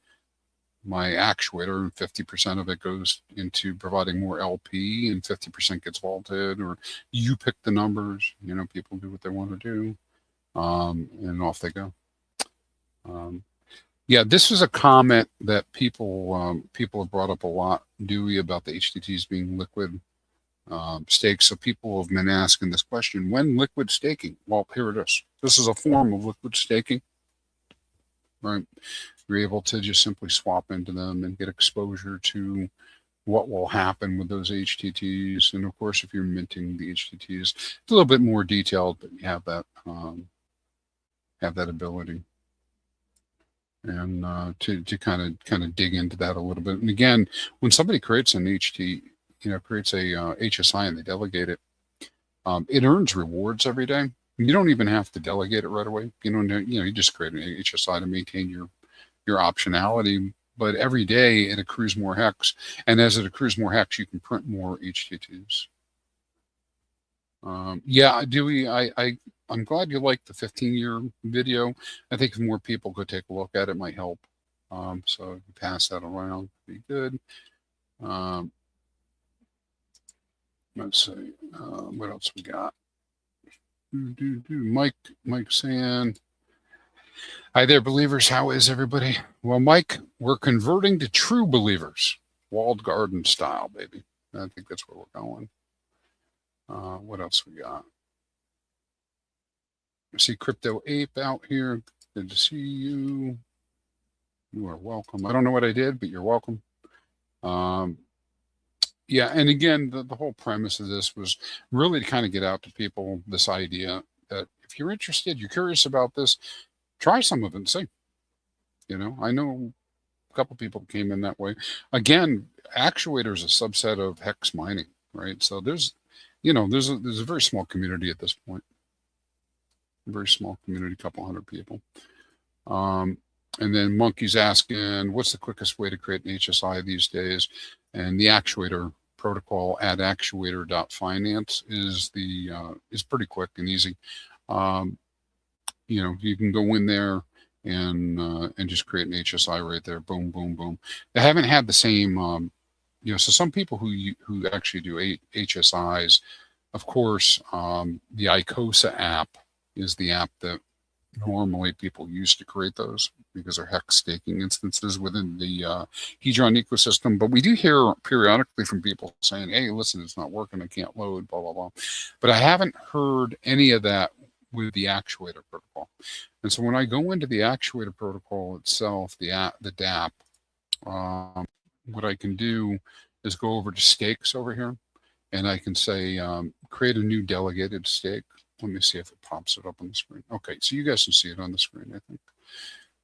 A: actuator, and 50% of it goes into providing more LP, and 50% gets vaulted, or you pick the numbers. People do what they want to do, and off they go. Yeah, this was a comment that people have brought up a lot, Dewey, about the HTTs being liquid stakes. So people have been asking this question: when liquid staking? Well, here it is. This is a form of liquid staking, right? You're able to just simply swap into them and get exposure to what will happen with those HTTs. And of course, if you're minting the HTTs, it's a little bit more detailed, but you have that ability. And to kind of dig into that a little bit. And again, when somebody creates an creates a HSI and they delegate it, it earns rewards every day. You don't even have to delegate it right away. You just create an HSI to maintain your optionality. But every day it accrues more HEX, and as it accrues more HEX, you can print more HTTs. Yeah, Dewey, I'm glad you liked the 15-year video. I think if more people could take a look at it, might help. So if you pass that around, be good. Let's see, what else we got? Mike saying, hi there, believers. How is everybody? Well, Mike, we're converting to true believers, walled garden style, baby. I think that's where we're going. What else we got? I see Crypto Ape out here. Good to see you. You are welcome. I don't know what I did, but you're welcome. Yeah, and again, the whole premise of this was really to kind of get out to people this idea that if you're interested, you're curious about this, try some of it and see. I know a couple people came in that way. Again, Actuator is a subset of HEX mining, right? So there's a very small community at this point. A very small community, a couple hundred people. And then Monkey's asking, what's the quickest way to create an HSI these days? And the Actuator protocol at Actuator.Finance is pretty quick and easy. You can go in there and just create an HSI right there. Boom, boom, boom. They haven't had the same, so some people who actually do HSIs, of course, the ICOSA app is the app that normally people use to create those because they're HEX staking instances within the Hedron ecosystem. But we do hear periodically from people saying, hey, listen, it's not working, I can't load, blah, blah, blah. But I haven't heard any of that with the Actuator protocol. And so when I go into the Actuator protocol itself, the dApp, what I can do is go over to stakes over here, and I can say, create a new delegated stake. Let me see if it pops it up on the screen. Okay, so you guys can see it on the screen, I think.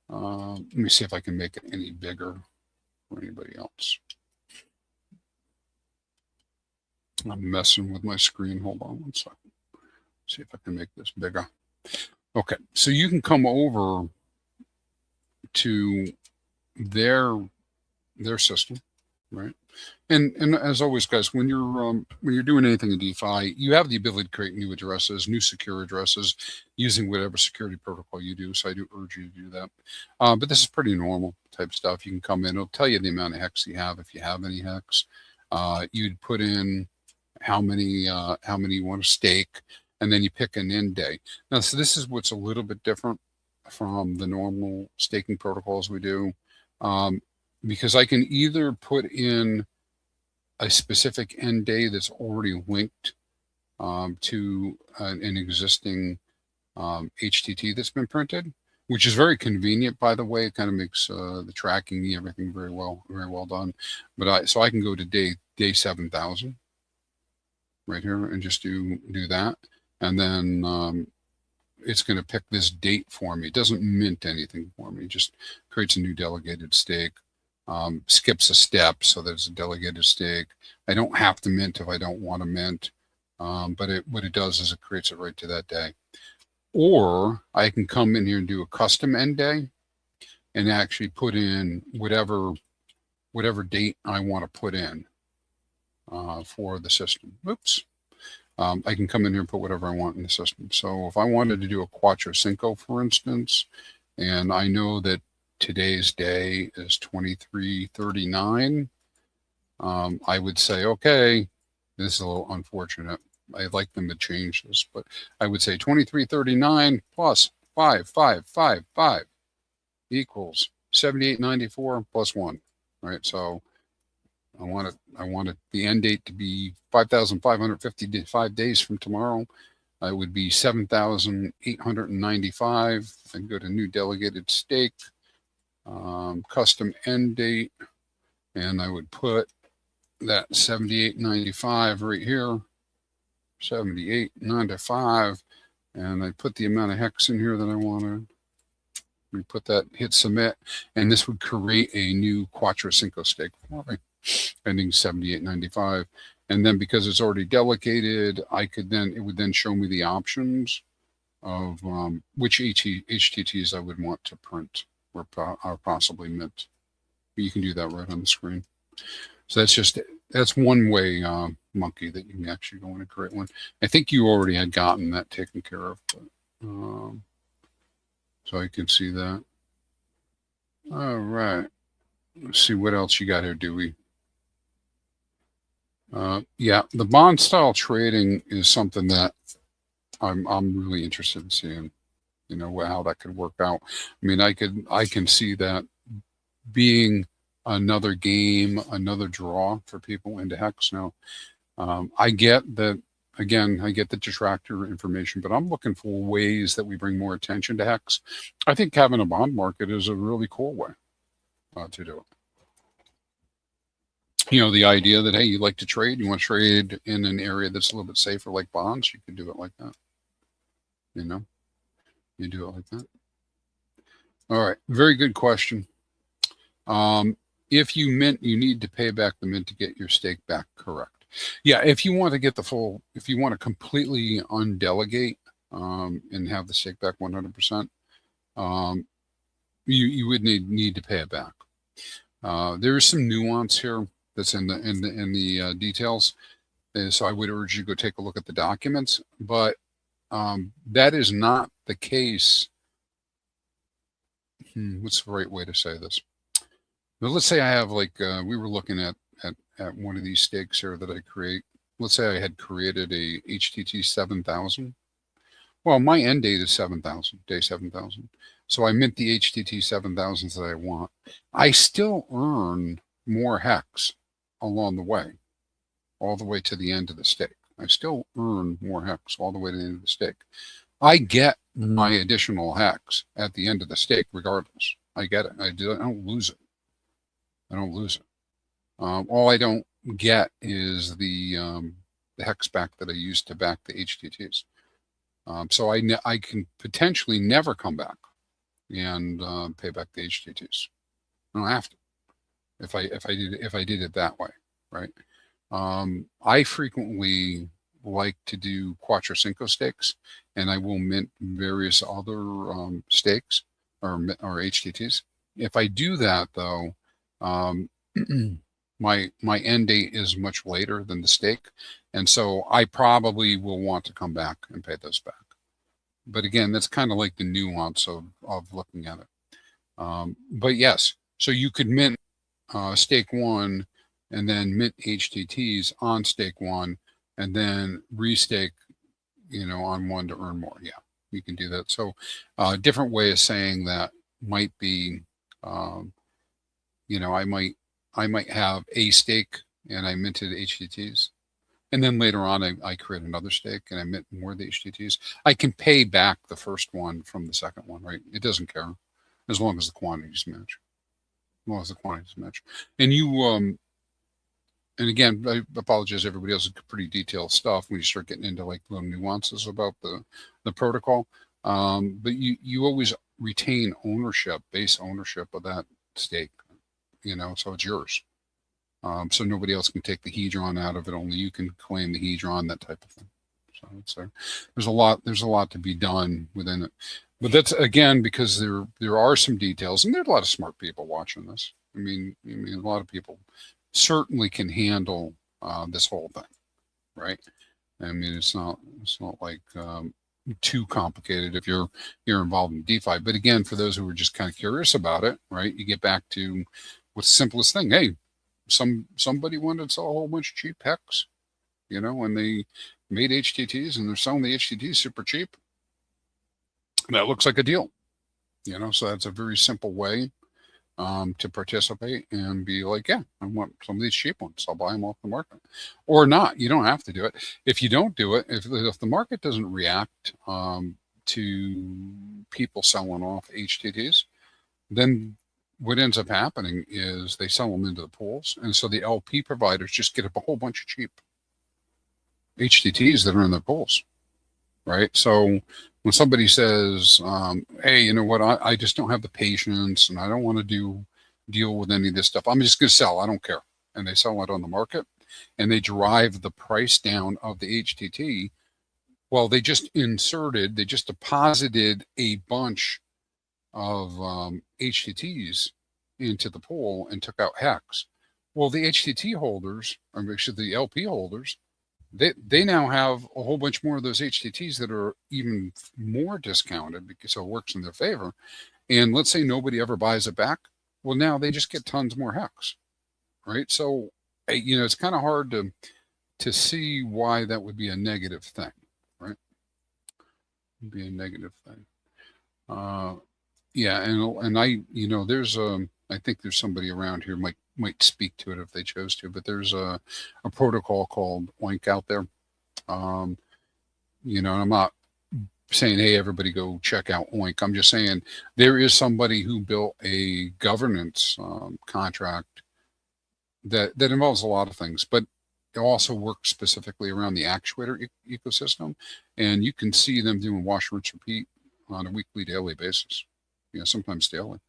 A: Let me see if I can make it any bigger for anybody else. I'm messing with my screen. Hold on one second. See if I can make this bigger. Okay, so you can come over to their system, right? And as always, guys, when you're doing anything in DeFi, you have the ability to create new addresses, new secure addresses, using whatever security protocol you do. So I do urge you to do that. But this is pretty normal type stuff. You can come in; it'll tell you the amount of HEX you have if you have any HEX. You'd put in how many you want to stake, and then you pick an end day. Now, so this is what's a little bit different from the normal staking protocols we do. Because I can either put in a specific end day that's already linked to an existing HTT that's been printed, which is very convenient, by the way. It kind of makes the tracking, everything very well done. But so I can go to day 7,000 right here and just do that, and then it's going to pick this date for me. It doesn't mint anything for me. It just creates a new delegated stake. Skips a step, so there's a delegated stake. I don't have to mint if I don't want to mint, but what it does is it creates it right to that day. Or I can come in here and do a custom end day and actually put in whatever date I want to put in for the system. Oops. I can come in here and put whatever I want in the system. So if I wanted to do a Quattro Cinco, for instance, and I know that today's day is 2339, I would say, okay, this is a little unfortunate. I'd like them to change this, but I would say 2339 plus 5555 equals 7894 plus 1, right? So I want the end date to be 5,555 days from tomorrow. It would be 7,895. I go to new delegated stake, custom end date, and I would put that 78.95 right here, 78.95, and I put the amount of hex in here that I wanted. We put that, hit submit, and this would create a new Quattro Cinco stake for me, ending 78.95. And then because it's already delegated, it would then show me the options of which HTTs I would want to print or possibly mint. You can do that right on the screen. So that's one way, Monkey, that you can actually go in and create one. I think you already had gotten that taken care of, but, so I can see that. All right. Let's see what else you got here, Dewey. Yeah, the bond style trading is something that I'm really interested in seeing, how that could work out. I mean, I can see that being another game, another draw for people into Hex. Now, I get that, again, I get the detractor information, but I'm looking for ways that we bring more attention to Hex. I think having a bond market is a really cool way to do it. The idea that, hey, you like to trade, you want to trade in an area that's a little bit safer like bonds, you could do it like that. You do it like that. All right, very good question. If you mint, you need to pay back the mint to get your stake back, correct? Yeah, if you want to get if you want to completely undelegate and have the stake back 100%, you would need to pay it back. There is some nuance here that's in the details, so I would urge you to go take a look at the documents. But that is not the case. What's the right way to say this? But let's say I have we were looking at one of these stakes here that I create. Let's say I had created a HTT 7,000. Well, my end date is 7,000, day 7,000. So I mint the HTT 7,000s that I want. I still earn more hex along the way, all the way to the end of the stake. I still earn more hex all the way to the end of the stake. I get my additional hex at the end of the stake regardless. I get it. I don't lose it. I don't lose it. All I don't get is the hex back that I used to back the HTTs. So I can potentially never come back and pay back the HTTs. I don't have to if I did it that way, right? I frequently like to do Quattro Cinco stakes, and I will mint various other stakes or HTTs. If I do that though, my end date is much later than the stake, and so I probably will want to come back and pay those back. But again, that's kind of like the nuance of looking at it. But yes, so you could mint stake 1 and then mint HTTs on stake 1 and then restake, on 1 to earn more. Yeah, you can do that. So a different way of saying that might be, I might have a stake and I minted HTTs. And then later on, I create another stake and I mint more of the HTTs. I can pay back the first one from the second one, right? It doesn't care as long as the quantities match. As long as the quantities match. And and again, I apologize, everybody else, is pretty detailed stuff when you start getting into like little nuances about the protocol. But you always retain base ownership of that stake, so it's yours. So nobody else can take the hedron out of it. Only you can claim the hedron, that type of thing. So there's a lot to be done within it. But that's again because there are some details, and there's a lot of smart people watching this. I mean, a lot of people certainly can handle this whole thing, right? I mean, it's not like too complicated if you're involved in DeFi. But again, for those who are just kind of curious about it, right? You get back to what's the simplest thing. Hey, somebody wanted to sell a whole bunch of cheap HEX, and they made HTTs and they're selling the HTTs super cheap. That looks like a deal, so that's a very simple way to participate and be like, yeah, I want some of these cheap ones. I'll buy them off the market, or not. You don't have to do it. If you don't do it, if the market doesn't react to people selling off HTTs, then what ends up happening is they sell them into the pools, and so the LP providers just get a whole bunch of cheap HTTs that are in their pools, right? So when somebody says, hey, you know what, I just don't have the patience and I don't want to deal with any of this stuff, I'm just going to sell, I don't care. And they sell it on the market and they drive the price down of the HTT. Well, they just deposited a bunch of HTTs into the pool and took out HEX. Well, the HTT holders, or actually the LP holders, they now have a whole bunch more of those HTTs that are even more discounted because it works in their favor. And let's say nobody ever buys it back. Well, now they just get tons more HEX, right? So, it's kind of hard to see why that would be a negative thing, right? Be a negative thing. Yeah, and I, there's I think there's somebody around here might speak to it if they chose to, but there's a protocol called OINC out there. And I'm not saying, hey, everybody go check out OINC. I'm just saying there is somebody who built a governance contract that involves a lot of things, but it also works specifically around the actuator ecosystem. And you can see them doing wash, rinse, repeat on a weekly, daily basis, sometimes daily.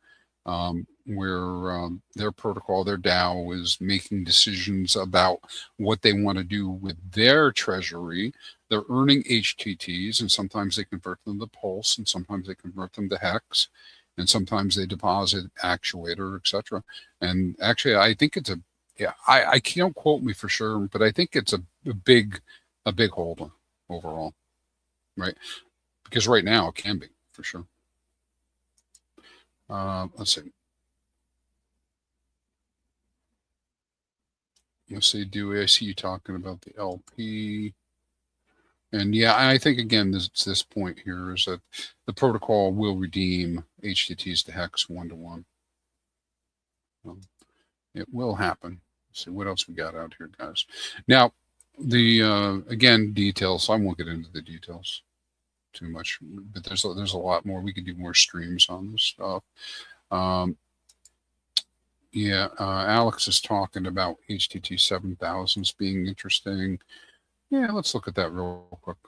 A: Where their protocol, their DAO is making decisions about what they want to do with their treasury. They're earning HTTs, and sometimes they convert them to Pulse, and sometimes they convert them to HEX, and sometimes they deposit Actuator, etc. And actually, I think it's I can't quote me for sure, but I think it's a big holder overall, right? Because right now it can be for sure. Let's see. Let's see, Dewey, I see you talking about the LP. And yeah, I think, again, this point here is that the protocol will redeem HTTs to HEX 1-to-1. It will happen. Let's see, what else we got out here, guys? Now, the again, details. I won't get into the details too much, but there's a lot more. We could do more streams on this stuff. Yeah, Alex is talking about HTT 7000s being interesting. Yeah, let's look at that real quick.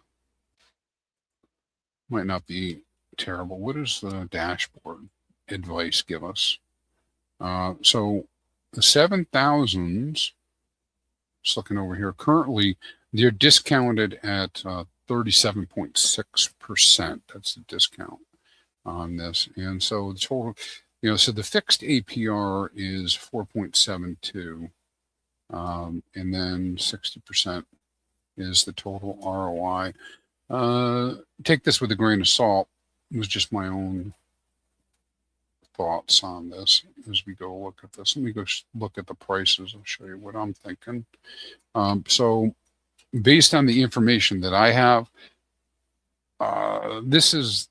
A: Might not be terrible. What does the dashboard advice give us? So the 7000s, just looking over here, currently they're discounted at 37.6%. That's the discount on this. And so the total, so the fixed APR is 4.72, and then 60% is the total ROI. Take this with a grain of salt. It was just my own thoughts on this as we go look at this. Let me go look at the prices. I'll show you what I'm thinking. So based on the information that I have, this is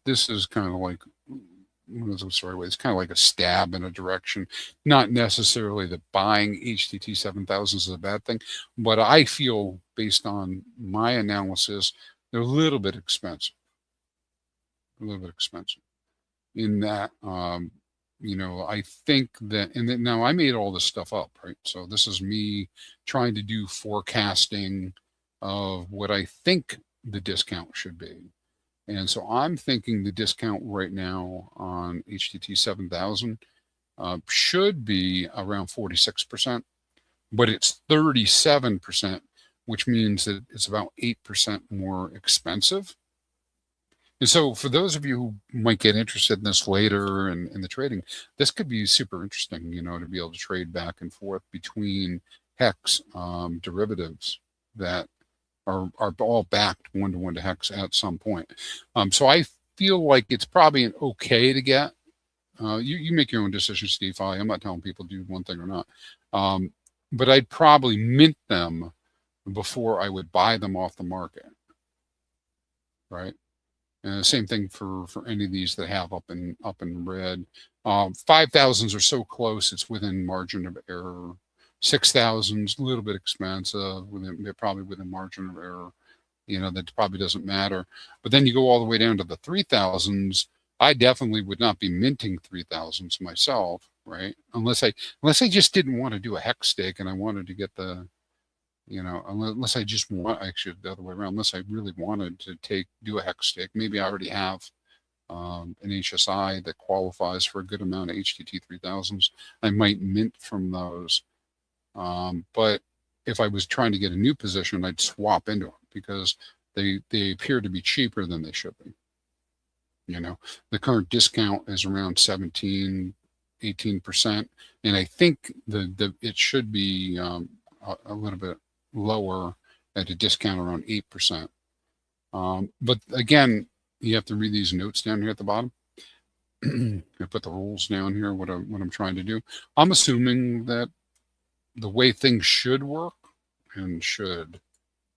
A: kind of like, it's kind of like a stab in a direction. Not necessarily that buying HTT 7000s is a bad thing, but I feel, based on my analysis, they're a little bit expensive. In that, I think that, and then now I made all this stuff up, right? So this is me trying to do forecasting of what I think the discount should be. And so I'm thinking the discount right now on HTT 7000 should be around 46%, but it's 37%, which means that it's about 8% more expensive. And so for those of you who might get interested in this later in the trading, this could be super interesting, to be able to trade back and forth between HEX derivatives that are all backed 1-to-1 to HEX at some point. So I feel like it's probably an okay to get. You make your own decision, Steve. I'm not telling people to do one thing or not. But I'd probably mint them before I would buy them off the market, right? Same thing for any of these that have up in red. 5,000s are so close; it's within margin of error. 6,000s a little bit expensive. They're probably within margin of error. That probably doesn't matter. But then you go all the way down to the 3,000s. I definitely would not be minting 3,000s myself, right? Unless I just didn't want to do a hex stake and I wanted to get the, unless I just want, actually the other way around, unless I really wanted to do a hex stake. Maybe I already have an HSI that qualifies for a good amount of HTT 3000s. I might mint from those. But if I was trying to get a new position, I'd swap into them because they appear to be cheaper than they should be. The current discount is around 17, 18%. And I think it should be a little bit lower at a discount around 8%. But again, you have to read these notes down here at the bottom. I put the rules down here, what I'm trying to do. I'm assuming that the way things should work, and should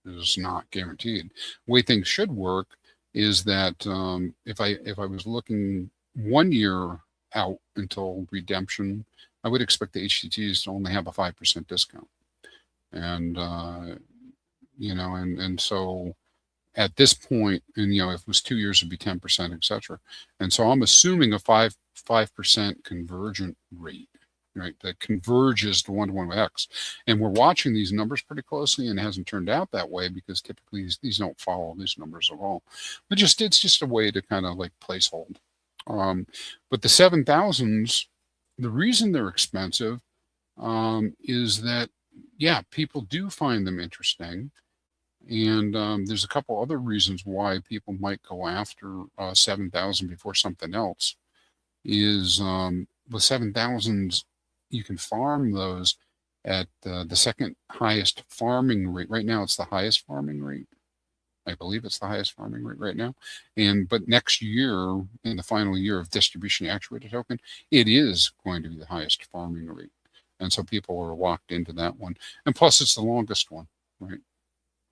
A: is not guaranteed. The way things should work is that if I was looking 1 year out until redemption, I would expect the HTTs to only have a 5% discount. And and so at this point, and if it was 2 years, it'd be 10%, etc. And so I'm assuming a 5% convergent rate, right? That converges to 1-to-1 with X. And we're watching these numbers pretty closely, and it hasn't turned out that way because typically these don't follow these numbers at all. But it's just a way to kind of like placehold. But the 7,000s, the reason they're expensive is that, yeah, people do find them interesting. And there's a couple other reasons why people might go after 7,000 before something else. Is with 7,000s, you can farm those at the second highest farming rate. Right now, it's the highest farming rate. I believe it's the highest farming rate right now. But next year, in the final year of distribution actuator token, it is going to be the highest farming rate. And so people are locked into that one. And plus, it's the longest one, right?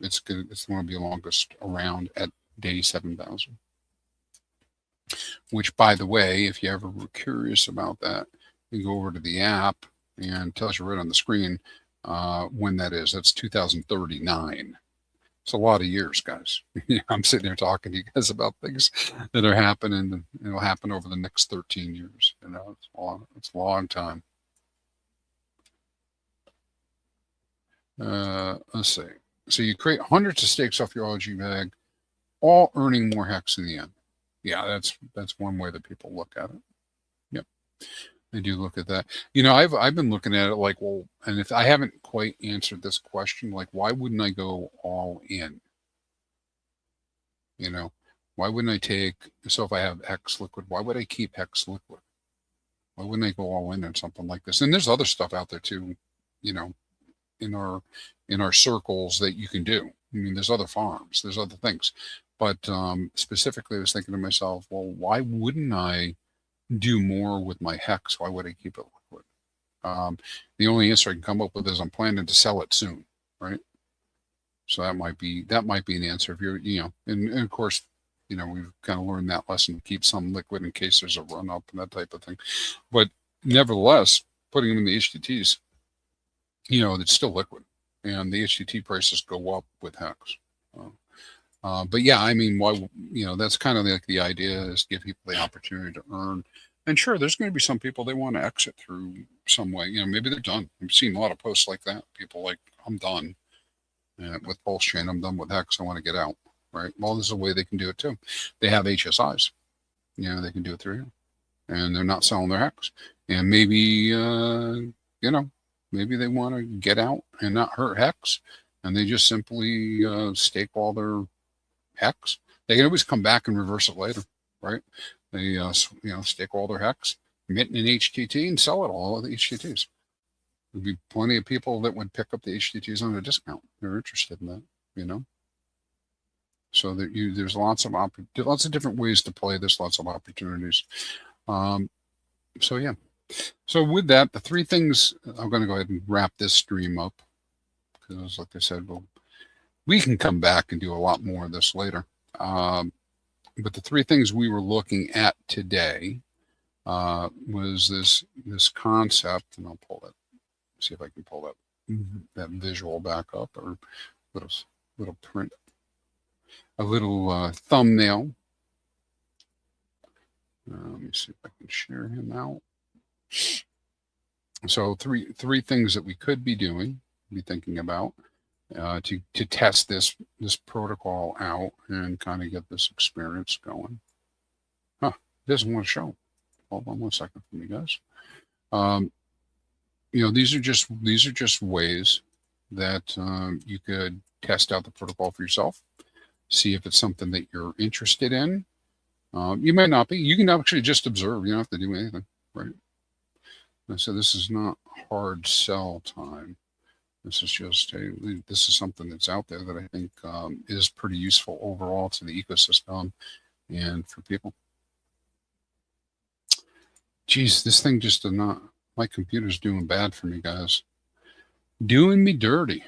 A: It's good. It's going to be the longest around at day 7,000. Which, by the way, if you ever were curious about that, you go over to the app and it tells you right on the screen when that is. That's 2039. It's a lot of years, guys. I'm sitting there talking to you guys about things that are happening, and it'll happen over the next 13 years. It's a long time. Let's see. So you create hundreds of stakes off your OG bag, all earning more HEX in the end. Yeah, that's one way that people look at it. Yep, they do look at that. I've been looking at it like, well, and if I haven't quite answered this question, like, why wouldn't I go all in? Why wouldn't I take? So if I have HEX liquid, why would I keep HEX liquid? Why wouldn't I go all in on something like this? And there's other stuff out there too, in our circles that you can do. I mean, there's other farms, there's other things. But specifically, I was thinking to myself, well, why wouldn't I do more with my HEX? Why would I keep it liquid? The only answer I can come up with is I'm planning to sell it soon, right? So that might be an answer if you're, and of course, we've kind of learned that lesson to keep some liquid in case there's a run up and that type of thing. But nevertheless, putting them in the HTTs, it's still liquid, and the HTT prices go up with HEX. But yeah, I mean, why? That's kind of like the idea is give people the opportunity to earn. And sure, there's going to be some people they want to exit through some way. Maybe they're done. I've seen a lot of posts like that. People like, I'm done with Pulse Chain. I'm done with HEX. I want to get out. Right. Well, there's a way they can do it too. They have HSIs. They can do it through here, and they're not selling their HEX. And maybe maybe they want to get out and not hurt HEX, and they just simply stake all their HEX. They can always come back and reverse it later, right? They stake all their HEX, mint an HTT, and sell it all of the HTTs. There'd be plenty of people that would pick up the HTTs on a discount. They're interested in that, So that there's lots of different ways to play this, lots of opportunities. So yeah. So with that, the three things, I'm going to go ahead and wrap this stream up because, like I said, we can come back and do a lot more of this later. But the three things we were looking at today was this concept, and I'll pull it. See if I can pull that visual back up, or little print, a little thumbnail. Let me see if I can share him out. So three things that we could be doing, be thinking about to test this protocol out and kind of get this experience going. Huh? It doesn't want to show. Hold on one second for me, guys. These are just ways that you could test out the protocol for yourself, see if it's something that you're interested in. You may not be. You can actually just observe. You don't have to do anything, right? And so this is not hard sell time. This is just this is something that's out there that I think is pretty useful overall to the ecosystem and for people. Geez, this thing just did not. My computer's doing bad for me, guys. Doing me dirty.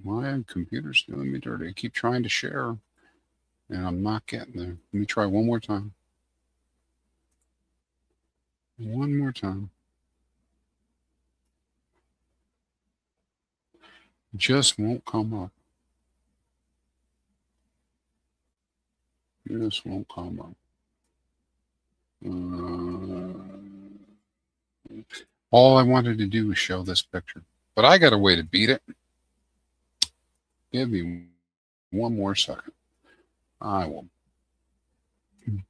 A: My computer's doing me dirty. I keep trying to share, and I'm not getting there. Let me try one more time. One more time. It just won't come up. Just won't come up. All I wanted to do was show this picture, but I got a way to beat it. Give me one more second. I will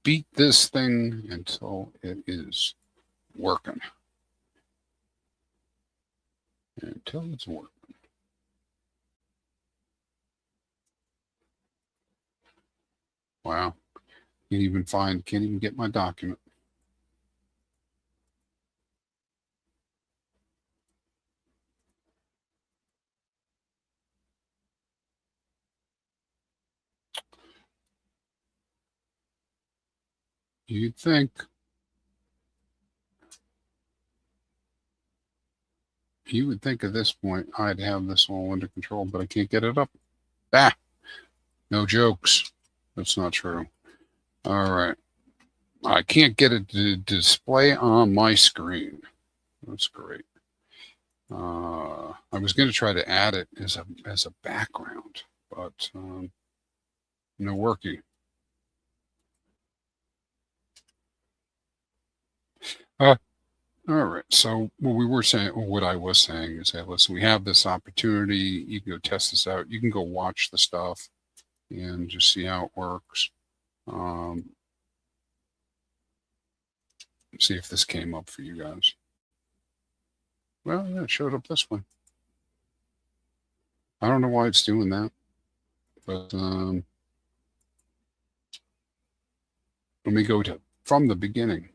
A: beat this thing until it is working. Until it's working. Wow. Can't even get my document. You'd think you would think at this point I'd have this all under control, but I can't get it up. No jokes. That's not true. All right. I can't get it to display on my screen. That's great. I was going to try to add it as a background, but no worky. All right. So what I was saying is that, listen, we have this opportunity. You can go test this out. You can go watch the stuff and just see how it works. See if this came up for you guys. Well, yeah, it showed up this way. I don't know why it's doing that, but let me go from the beginning.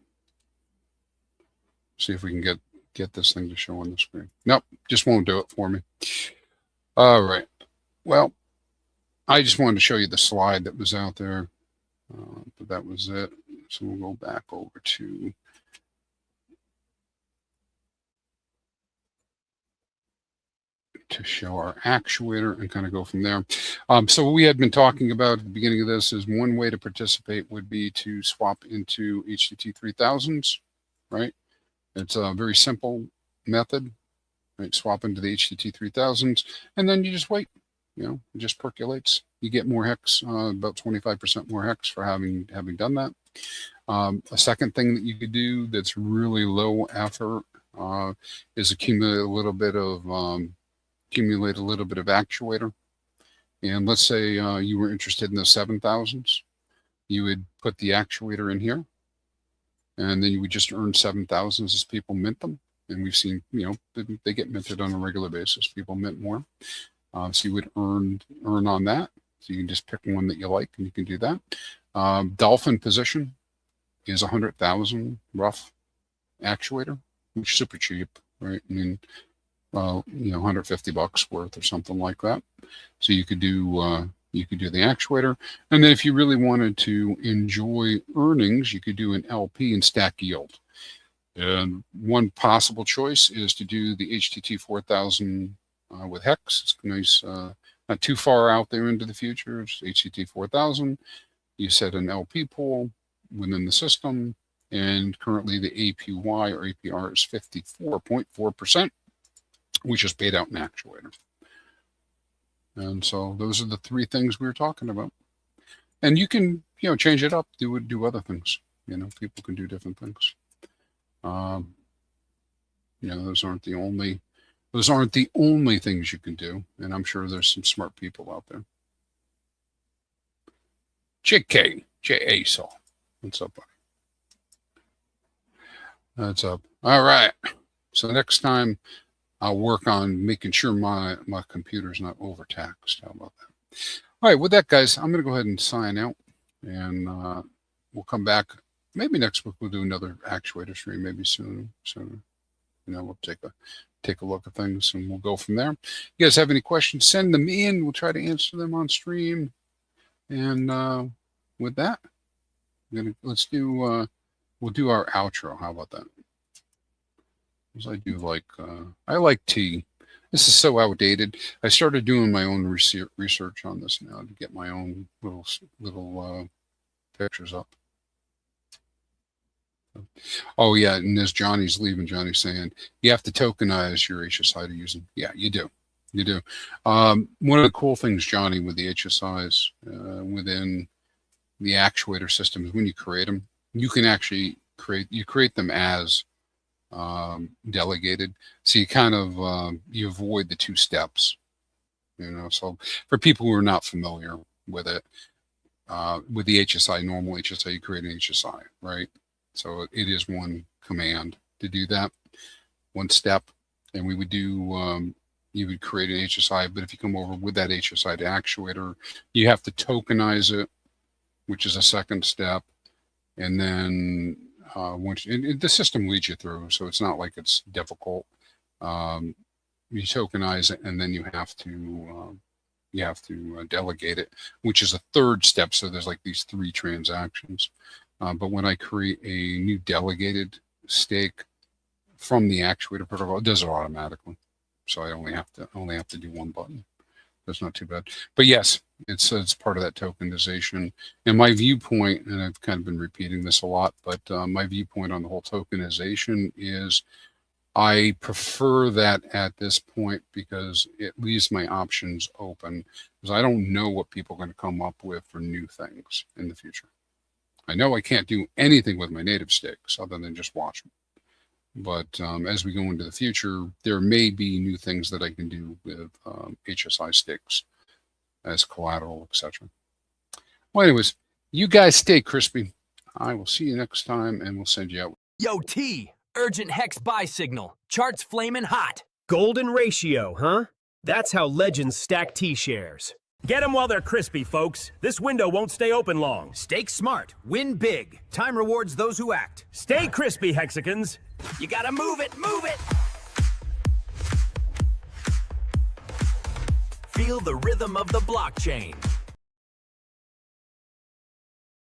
A: See if we can get this thing to show on the screen. Nope, just won't do it for me. All right. Well, I just wanted to show you the slide that was out there, but that was it. So we'll go back over to show our actuator and kind of go from there. So what we had been talking about at the beginning of this is one way to participate would be to swap into HTT 3000s, right? It's a very simple method, right? Swap into the HTT 3000s, and then you just wait. It just percolates. You get more HEX, about 25% more HEX for having done that. A second thing that you could do that's really low effort is accumulate a little bit of actuator. And let's say you were interested in the 7000s, you would put the actuator in here, and then you would just earn 7000s as people mint them. And we've seen, they get minted on a regular basis. People mint more. So you would earn on that. So you can just pick one that you like, and you can do that. Dolphin position is 100,000 rough actuator, which is super cheap, right? I mean, $150 worth or something like that. So you could do the actuator, and then if you really wanted to enjoy earnings, you could do an LP and stack yield. And one possible choice is to do the HTT 4000 with HEX. It's nice, not too far out there into the future. It's HTT 4000. You set an LP pool within the system, and currently the APY or APR is 54.4%, which is paid out in actuator. And so those are the three things we were talking about. And you can, change it up, do other things. People can do different things. Those aren't the only things you can do. And I'm sure there's some smart people out there. J.A. Saw. What's up, buddy? That's up. All right. So next time I'll work on making sure my computer's not overtaxed. How about that? All right, with that, guys, I'm going to go ahead and sign out, and we'll come back. Maybe next week we'll do another actuator stream, maybe soon. We'll take a look at things, and we'll go from there. You guys have any questions, send them in. We'll try to answer them on stream. And with that, we'll do our outro. How about that? I like tea. This is so outdated. I started doing my own research on this now to get my own little pictures up. Oh yeah, and as Johnny's leaving, Johnny's saying you have to tokenize your HSI to use them. Yeah, you do. You do. One of the cool things, Johnny, with the HSIs within the actuator system is when you create them, you can actually create them as delegated, so you kind of you avoid the two steps. So for people who are not familiar with it, with the HSI, normal HSI, you create an HSI, right? So it is one command to do that, one step, and we would do you would create an HSI, but if you come over with that HSI to actuator, you have to tokenize it, which is a second step, and then the system leads you through, so it's not like it's difficult. You tokenize it, and then you have to delegate it, which is a third step. So there's like these three transactions. But when I create a new delegated stake from the actuator protocol, it does it automatically. So I only have to do one button. That's not too bad. But yes, it's part of that tokenization. And my viewpoint, and I've kind of been repeating this a lot, but my viewpoint on the whole tokenization is I prefer that at this point because it leaves my options open, because I don't know what people are going to come up with for new things in the future. I know I can't do anything with my native stakes other than just watch them. But as we go into the future, there may be new things that I can do with HSI stakes as collateral, etc. Well, anyways, you guys stay crispy. I will see you next time, and we'll send you out.
B: Yo, T, urgent hex buy signal. Charts flaming hot.
C: Golden ratio, huh? That's how legends stack T-shares.
D: Get them while they're crispy, folks. This window won't stay open long.
B: Stake smart. Win big. Time rewards those who act.
D: Stay crispy, Hexicans.
B: You gotta move it, move it! Feel the rhythm of the blockchain.